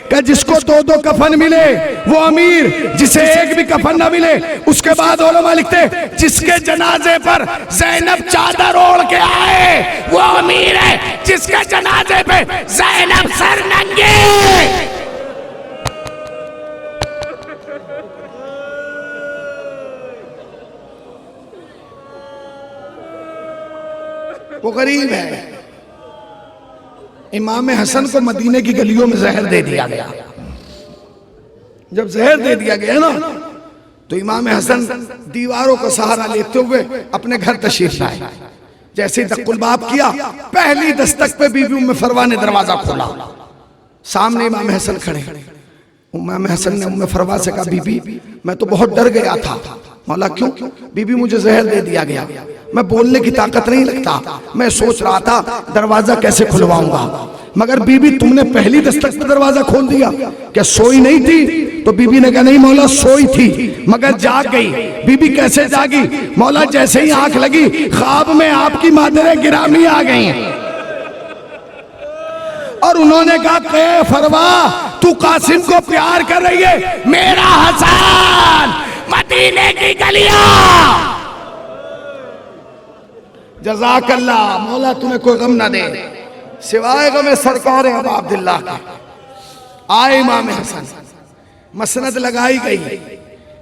कि जिसको 2 कफन मिले वो अमीर, जिसे 1 भी कफन ना मिले। उसके बाद उलमा लिखते जिसके जनाजे पर ज़ैनब चादर ओढ़ के आए वो अमीर है, जिसके जनाजे पे ज़ैनब सर नंगे। वो गरीब है। इमाम हसन को मदीने की गलियों में जहर दे दिया गया। जब जहर दे दिया गया ना तो इमाम हसन दीवारों का सहारा लेते हुए अपने घर तशरीफ लाए। जैसे ही दक्कुल बाब किया, पहली दस्तक पे बीबी उम्मे फरवा ने दरवाजा खोला। सामने इमाम हसन खड़े। इमाम हसन ने उम्मे फरवा से कहा बीबी मैं तो बहुत डर गया था। मौला क्यों? बीबी मुझे जहर दे दिया गया, मैं बोलने की ताकत नहीं रखता, मैं सोच रहा था दरवाजा कैसे खुलवाऊंगा। मगर बीबी तुमने पहली दस्तक पर दरवाजा खोल दिया, क्या सोई नहीं थी? तो बीबी ने कहा नहीं मौला सोई थी मगर जाग गई। बीबी कैसे जागी? मौला जैसे ही आंख लगी ख्वाब में आपकी मादरे गिरामी आ गई और उन्होंने कहा के फरवा तू कासिम को प्यार कर रही है, मेरा हसन मदीने की गलियां। जज़ाकल्लाह, मौला तुम्हें कोई गम ना दे सिवाय गम सरकार अबू अब्दुल्लाह का। आए इमाम हसन, मसनद लगाई गई,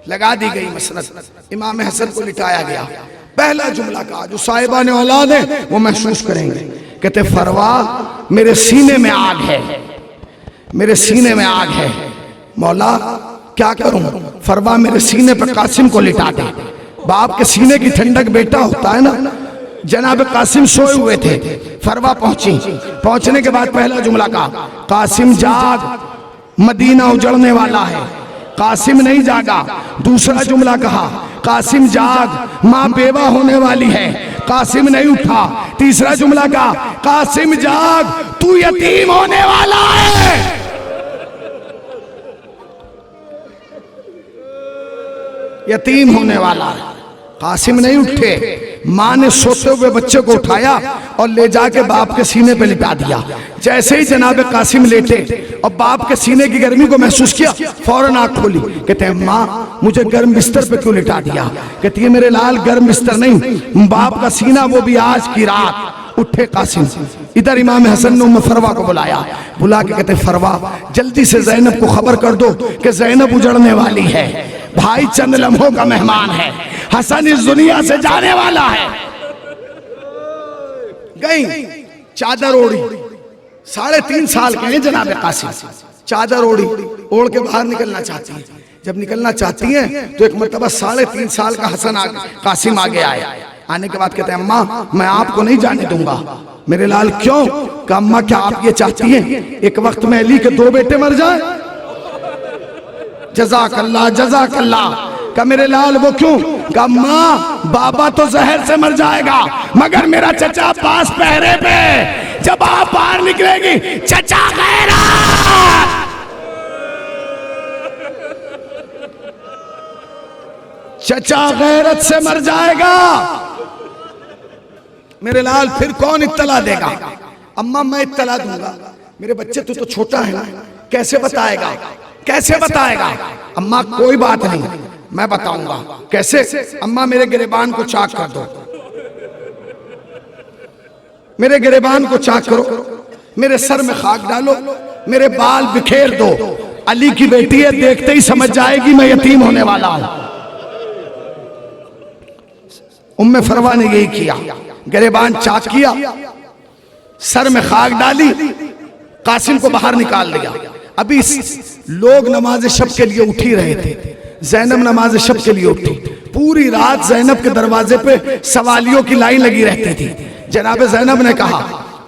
लगा दी गई मसनद। इमाम हसन को लिटाया गया। पहला जुमला कहा जो साहिबान औलाद है वो महसूस करेंगे। कहते फरवा मेरे सीने में आग है, मेरे सीने में आग है। मौला क्या करूं? फरवा मेरे सीने पर कासिम को लिटा दे। बाप के सीने की ठंडक बेटा होता है ना। जनाब कासिम सोए हुए थे, फरवा पहुंची। पहुंचने के बाद पहला जुमला कहा कासिम जाग, मदीना उजड़ने वाला है। कासिम नहीं जागा। दूसरा जुमला कहा कासिम जाग, मां बेवा होने वाली है। कासिम नहीं उठा। तीसरा जुमला कहा कासिम जाग, तू यतीम होने वाला है। यतीम होने वाला है। कासिम नहीं उठे। मां ने सोते हुए बच्चे को उठाया और ले जाके बाप के सीने पे लिटा दिया। जैसे ही जनाब कासिम लेटे और बाप के सीने की गर्मी को महसूस किया, फौरन आंख खोली। कहते हैं माँ मुझे गर्म बिस्तर पे क्यों लिटा दिया? कहती है मेरे लाल गर्म बिस्तर नहीं, बाप का सीना, वो भी आज की रात। उठे कासिम। इधर इमाम हसन ने उम्मे फरवा को बुलाया। बुला के कहते फरवा जल्दी से ज़ैनब को खबर कर दो कि ज़ैनब उजड़ने वाली है। भाई चंद लम्हों का मेहमान है, हसन इस दुनिया से जाने वाला है। गई चादर ओढ़ी। 3.5 साल के हैं जनाब कासिम। चादर ओढ़ी, ओढ़ के बाहर निकलना चाहती है। जब निकलना चाहती है तो एक मरतबा 3.5 साल का हसन कासिम आगे आया। आने के बाद कहते हैं अम्मा मैं आपको नहीं जाने दूंगा। मेरे लाल क्यों? कहा अम्मा क्या आप ये चाहती हैं एक वक्त में अली के 2 बेटे मर जाए? जज़ाकल्लाह जज़ाकल्लाह। कहा मेरे लाल वो क्यों? कहा अम्मा बाबा तो जहर से मर जाएगा मगर मेरा चचा पास पहरे पे, जब आप बाहर निकलेगी चचा गैरत, चचा गैरत से मर जाएगा। मेरे लाल फिर कौन इत्तला देगा? अम्मा मैं इत्तला दूंगा। मेरे बच्चे तू तो छोटा है ना, कैसे बताएगा? कैसे बताएगा? अम्मा कोई बात नहीं मैं बताऊंगा। कैसे? अम्मा मेरे गिरेबान को चाक कर दो, मेरे गिरेबान को चाक करो, मेरे सर में खाक डालो, मेरे बाल बिखेर दो। अली की बेटी है, देखते ही समझ जाएगी मैं यतीम होने वाला हूं। उम्मे फरवा ने यही किया, गिरेबान चाक किया, सर में खाक डाली, कासिम को बाहर निकाल दिया। अभी लोग नमाज शब के लिए उठ ही रहे थे। ज़ैनब नमाज शब के लिए उठी। पूरी रात ज़ैनब के दरवाजे पे सवालियों की लाइन लगी रहती थी। जनाब ज़ैनब ने कहा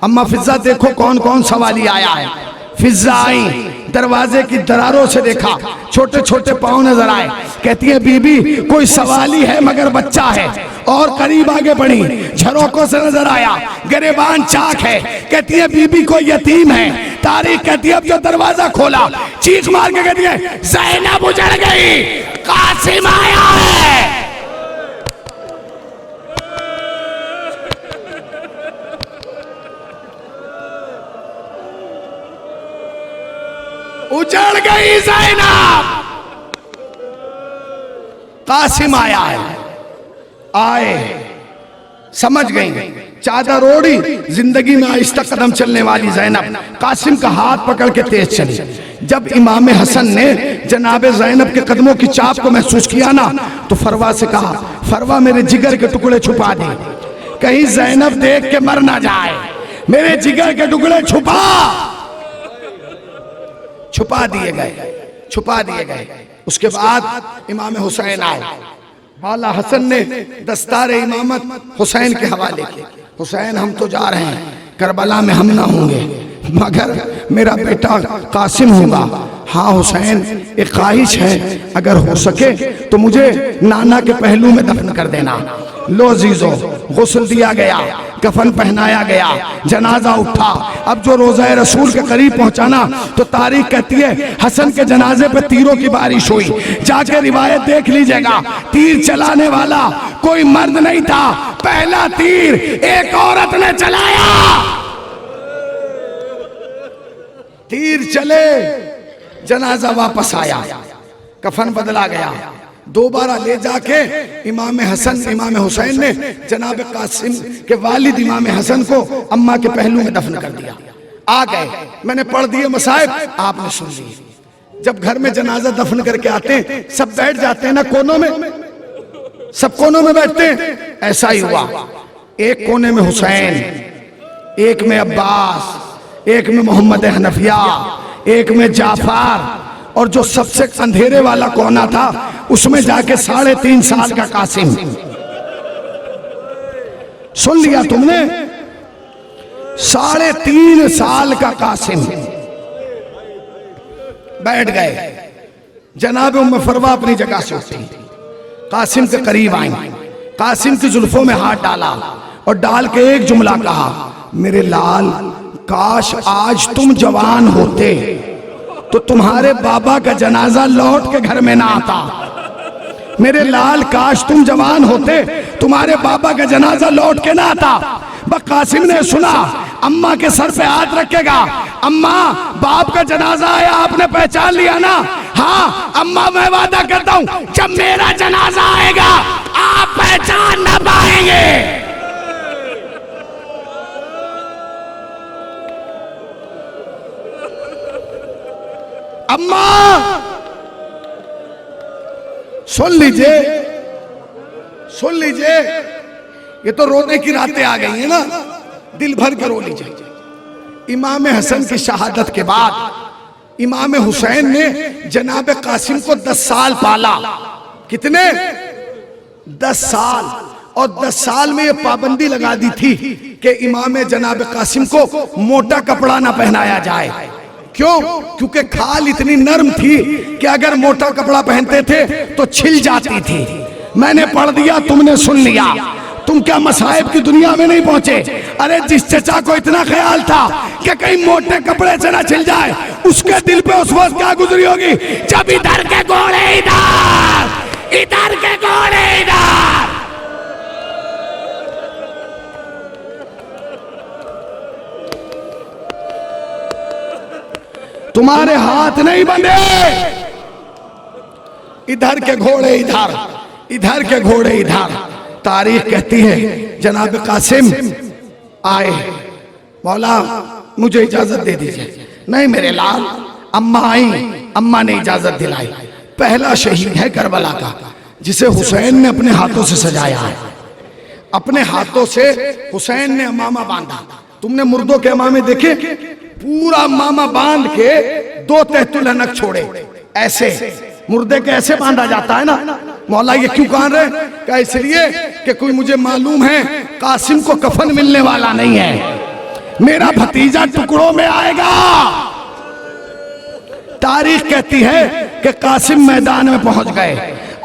अम्मा फिजा देखो कौन कौन सवाली आया है। फिजा आई, दरवाजे की दरारों से देखा, छोटे छोटे पांव नजर आए। कहती है बीबी कोई सवाली है मगर बच्चा है। और करीब आगे बढ़ी, झरोकों से नजर आया गिरेबान चाक है। कहती है बीबी कोई यतीम है। तारीख कहती है अब जो दरवाजा खोला, चीख मार के कहती है ज़ैनब उजड़ गई, कासिम आया है। उजड़ गई ज़ैनब, कासिम आया है। आए, समझ गई, चादर ओढ़ी, जिंदगी में आहिस्ता कदम चलने वाली ज़ैनब कासिम का हाथ पकड़ के तेज चली। जब इमाम हसन ने जनाब ज़ैनब के कदमों की चाप को महसूस किया ना, तो फरवा से कहा फरवा मेरे जिगर के टुकड़े छुपा दे, कहीं ज़ैनब देख के मर ना जाए। मेरे जिगर के टुकड़े छुपा दिए गए, छुपा दिए गए। उसके बाद इमाम हुसैन आए। वाला हसन ने दस्तार इमामत हुसैन के हवाले किया। हुसैन हम तो जा रहे हैं, करबला में हम ना होंगे मगर मेरा बेटा कासिम होगा। हाँ हुसैन एक ख्वाहिश है, अगर हो सके तो मुझे नाना के पहलू में दफन कर देना। लो जीजो, गुस्ल दिया गया, कफन पहनाया गया, जनाजा उठा। अब जो रोज़ा रसूल के करीब पहुंचाना, तो तारीख कहती है हसन के जनाजे पे तीरों की बारिश हुई। जाके रिवायत देख लीजिएगा, तीर चलाने वाला कोई मर्द नहीं था, पहला तीर एक औरत ने चलाया। तीर चले, जनाजा वापस आया, कफन बदला गया। दोबारा ले जाके इमाम हसन इमाम हुसैन ने जनाब कासिम के वालिद इमाम हसन को अम्मा के पहलू में दफन कर दिया। आ गए, मैंने पढ़ दिए मसाइब, आपने सुन लिए। जब घर में जनाजा दफन करके आते हैं, सब बैठ जाते हैं ना कोनों में, सब कोनों में बैठते हैं। ऐसा ही हुआ, एक कोने में हुसैन, एक में अब्बास, एक में मोहम्मद हनफिया, एक में जाफर, और जो सबसे अंधेरे वाला कोना था उसमें जाके 3.5 साल का कासिम। सुन लिया तुमने, 3.5 साल का कासिम बैठ गए। जनाब उम्मे फरवा अपनी जगह से उठी, कासिम के करीब आई, कासिम की जुल्फों में हाथ डाला और डाल के एक जुमला कहा, मेरे लाल काश आज तुम जवान होते तो तुम्हारे बाबा का जनाजा लौट के घर में ना आता। मेरे लाल काश तुम जवान होते, तुम्हारे बाबा का जनाजा लौट के ना आता। कासिम ने सुना, अम्मा के सर पे हाथ रखेगा, अम्मा बाप का जनाजा आया, आपने पहचान लिया ना? हाँ अम्मा मैं वादा करता हूं जब मेरा जनाजा आएगा आप पहचान ना पाएंगे। अम्मा सुन लीजिए, सुन लीजिए, ये तो रोने की रातें आ गई है ना, दिल भर के रो लीजिए। इमाम हसन की शहादत के बाद इमाम हुसैन ने जनाब कासिम को 10 साल पाला। कितने? 10 साल। और 10 साल में ये पाबंदी लगा दी थी कि इमाम जनाब कासिम को मोटा कपड़ा ना पहनाया जाए। क्यों? क्योंकि खाल इतनी नरम थी कि अगर मोटा कपड़ा पहनते थे तो छिल जाती थी। मैंने पढ़ दिया, तुमने सुन लिया। तुम क्या मसाइब की दुनिया में नहीं पहुंचे? अरे जिस चचा को इतना ख्याल था कि कहीं मोटे कपड़े से ना छिल जाए, उसके दिल पे उस वक्त क्या गुजरी होगी जब इधर के घोड़े इधर, इधर के घोड़े इधर। तुम्हारे हाथ नहीं बंधे, इधर के घोड़े इधर, इधर के घोड़े इधर। तारीख कहती है जनाब कासिम आए, मौला मुझे इजाजत दे दीजिए। नहीं मेरे लाल, अम्मा आई, अम्मा ने इजाजत दिलाई। पहला शहीद है करबला का जिसे हुसैन ने अपने हाथों से सजाया है। अपने हाथों से हुसैन ने अमामा बांधा। तुमने मुर्दों के अमामे देखे? पूरा अमामा बांध के 2 तहतुल हनक छोड़े। ऐसे मुर्दे के ऐसे बांधा जाता है ना। मौला ये क्यों कान रहे? क्या इसलिए कि कोई मुझे मालूम है कासिम को कफन मिलने वाला नहीं है, मेरा भतीजा टुकड़ों में आएगा। तारीख कहती है कि कासिम मैदान में पहुंच गए,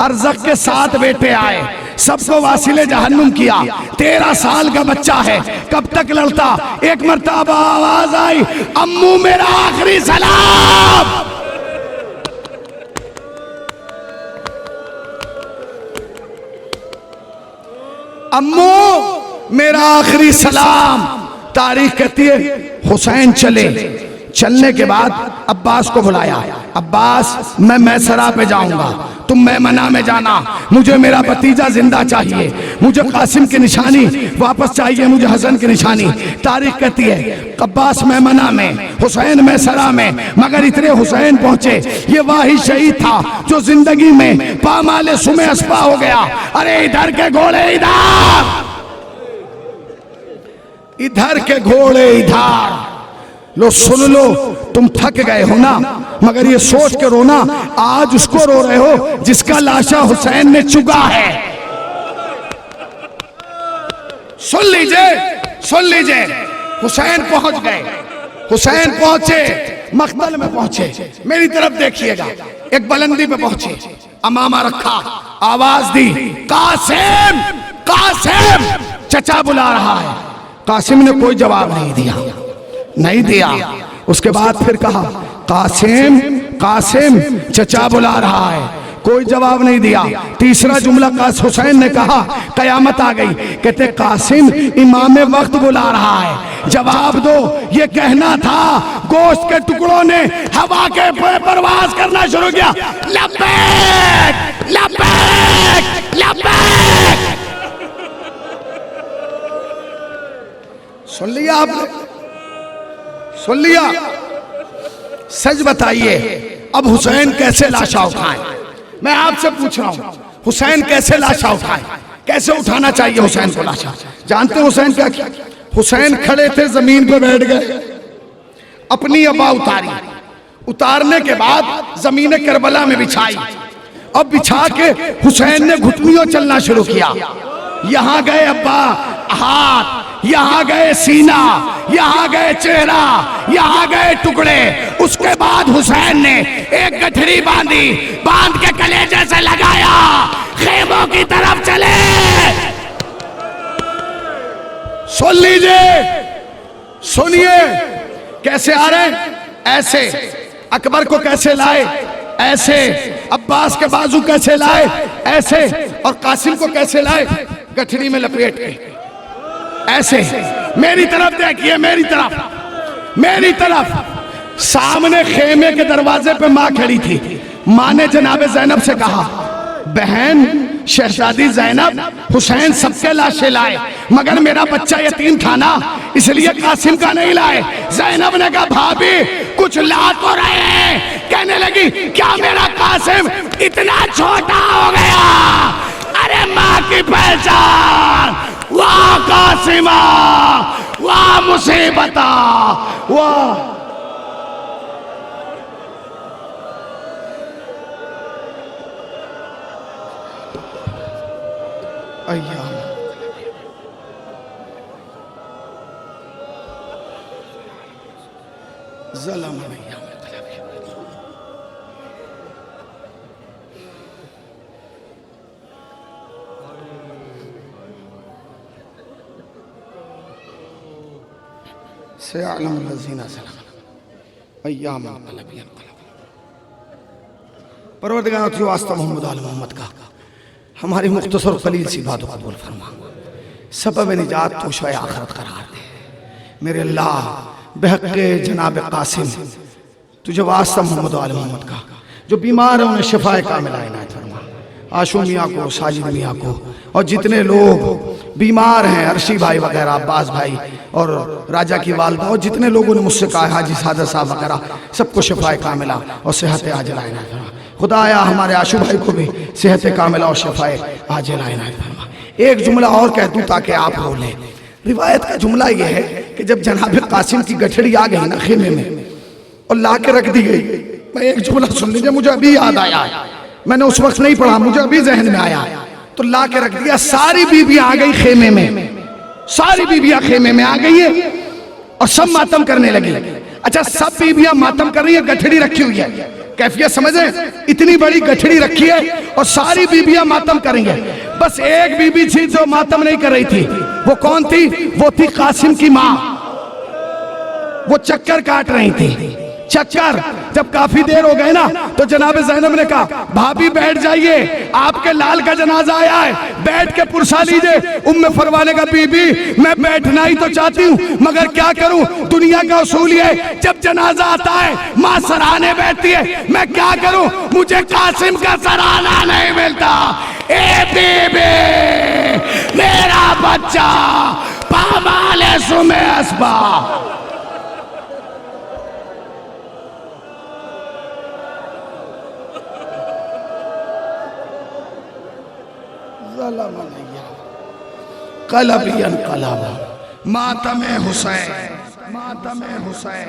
अरज़क के 7 बेटे आए, सबको वासिले जहन्नुम किया। 13 साल का बच्चा है, कब तक लड़ता? एक मर्तबा आवाज आई, अम्मू मेरा आखिरी सलाम। अम्मू मेरा आखिरी सलाम। तारीख कहती है हुसैन चले। चलने के बाद अब्बास को बुलाया। अब्बास मैं मैसरा पे जाऊंगा, तुम मैमना में जाना। मुझे मेरा भतीजा जिंदा चाहिए, मुझे कासिम की निशानी वापस चाहिए, मुझे हसन की निशानी। तारीख कहती है अब्बास मैमना में, हुसैन मैसरा में। मगर इतने हुसैन पहुंचे, ये वाही शहीद था जो जिंदगी में पामाले सुमे अस्पा हो गया। अरे इधर के घोड़े इधर, इधर के घोड़े इधर। लो सुन लो, तुम थक गए हो ना, मगर ये सोच के रोना आज उसको रो रहे हो जिसका लाशा हुसैन ने चुगा है। सुन लीजिए, सुन लीजिए। हुसैन पहुंच गए, हुसैन पहुंचे, मकतल में पहुंचे। मेरी तरफ देखिएगा, एक बुलंदी पे पहुंचे, अमामा रखा, आवाज दी, कासिम कासिम। चचा बुला रहा है। कासिम ने कोई जवाब नहीं दिया, नहीं दिया। उसके बाद फिर कहा कासिम कासिम, चचा बुला रहा है, कोई जवाब नहीं दिया। तीसरा जुमला हुसैन ने कहा, कयामत आ गई। कहते कासिम इमाम वक्त बुला रहा है, जवाब दो। ये कहना था, गोश्त के टुकड़ों ने हवा के परवाज करना शुरू किया। लब्बैक लब्बैक लब्बैक। सुन लिया आपने? सुन लिया? सच बताइए अब हुसैन कैसे लाशा उठाएं? मैं आपसे पूछ रहा हूं, हुसैन कैसे लाशा उठाएं? कैसे उठाना चाहिए हुसैन को लाशा? जानते हैं हुसैन क्या किया? हुसैन खड़े थे, जमीन पे बैठ गए, अपनी अबा उतारी। उतारने के बाद जमीन करबला में बिछाई। अब बिछा के हुसैन ने घुटनियों चलना शुरू किया। यहां गए अब्बा हाथ, यहां गए सीना, यहां गए चेहरा, यहां गए टुकड़े। उसके बाद हुसैन ने एक गठरी बांधी, बांध के कलेजे से लगाया, खेमों की तरफ चले। सुन लीजिए, सुनिए कैसे आ रहे हैं। ऐसे अकबर को कैसे लाए, ऐसे अब्बास के बाजू कैसे लाए, ऐसे, और कासिम को कैसे लाए, गठरी में लपेट के ऐसे। मेरी तरफ देखिए, मेरी तरफ, मेरी तरफ। सामने खेमे के दरवाजे पे मां खड़ी थी। मां ने जनाब ज़ैनब से कहा, बहन शहजादी ज़ैनब, हुसैन सबके लाशें लाए, मगर मेरा बच्चा यतीम था ना, इसलिए कासिम का नहीं लाए। ज़ैनब ने कहा, भाभी कुछ ला तो रहे हैं। कहने लगी, क्या मेरा कासिम इतना छोटा हो गया? अरे माँ की पहचान, वाह कासिमा, वाह मुसीबता, वाह। अय्या ज़लमन अय्याम क़लबी। सयअलमुल लज़ीना ज़लमू अय्याम क़लबी। परवरदिगार जो वास्ता मोहम्मद आल मोहम्मद का हमारी मुख्तसर कलील सी बातों को कबूल फरमा, सबब निजात तो शय आखिरत करार दे। मेरे अल्लाह बहक़े जनाब कासिम तुझे वास्ता मोहम्मद आल मोहम्मद का जो बीमार है उन्हें शिफाए कामिला इनायत फरमा। आशू मियाँ को, साजिद मियाँ को और जितने लोग बीमार हैं, अर्शी भाई वगैरह, अब्बास भाई और राजा की वालदा और जितने लोगों ने मुझसे कहा, हाजी सादत साहब वगैरह, सबको शिफाए कामिला और सेहत आजिला इनायत फरमा। खुदाया हमारे आशू भाई को भी सेहत कामिला और शिफाए आजिला इनायत फरमा। एक जुमला और कह दूं ताकि आप रो लें। रिवायत का जुमला यह है कि जब जनाब कासिम की गठड़ी आ गई ना खेमे में और ला के रख दी गई, मैं एक जुमला सुन लीजिए, मुझे अभी याद आया, मैंने उस वक्त नहीं पढ़ा, मुझे अभी जहन में आया, तो ला के रख दिया। सारी बीबियां आ गई खेमे में, सारी बीबियां खेमे में आ गई है और सब मातम करने लगी। अच्छा, सब बीबियां मातम कर रही है, गठड़ी रखी हुई है, कैफियत समझे, इतनी बड़ी गठड़ी रखी है और सारी बीबियां मातम करेंगे। बस एक बीबी थी जो मातम नहीं कर रही थी, वो कौन थी? वो थी कासिम की माँ। वो चक्कर काट रही थी, चक्कर। जब काफी देर हो गए ना तो जनाब ज़ैनब ने कहा, भाभी बैठ जाइए, आपके लाल का जनाजा आया है, बैठ के पुरसा लीजिए। उम्मे फरमाने का, बीबी मैं बैठना ही तो चाहती हूँ मगर क्या करूँ, दुनिया का उसूल है जब जनाजा आता है माँ सराहने बैठती है, मैं क्या करूँ, मुझे कासिम का सराहना नहीं मिलता। ए बीबी मेरा बच्चा पामाले सुमे असबा। कलबियन कलाब मातमे हुसैन, मातमे हुसैन।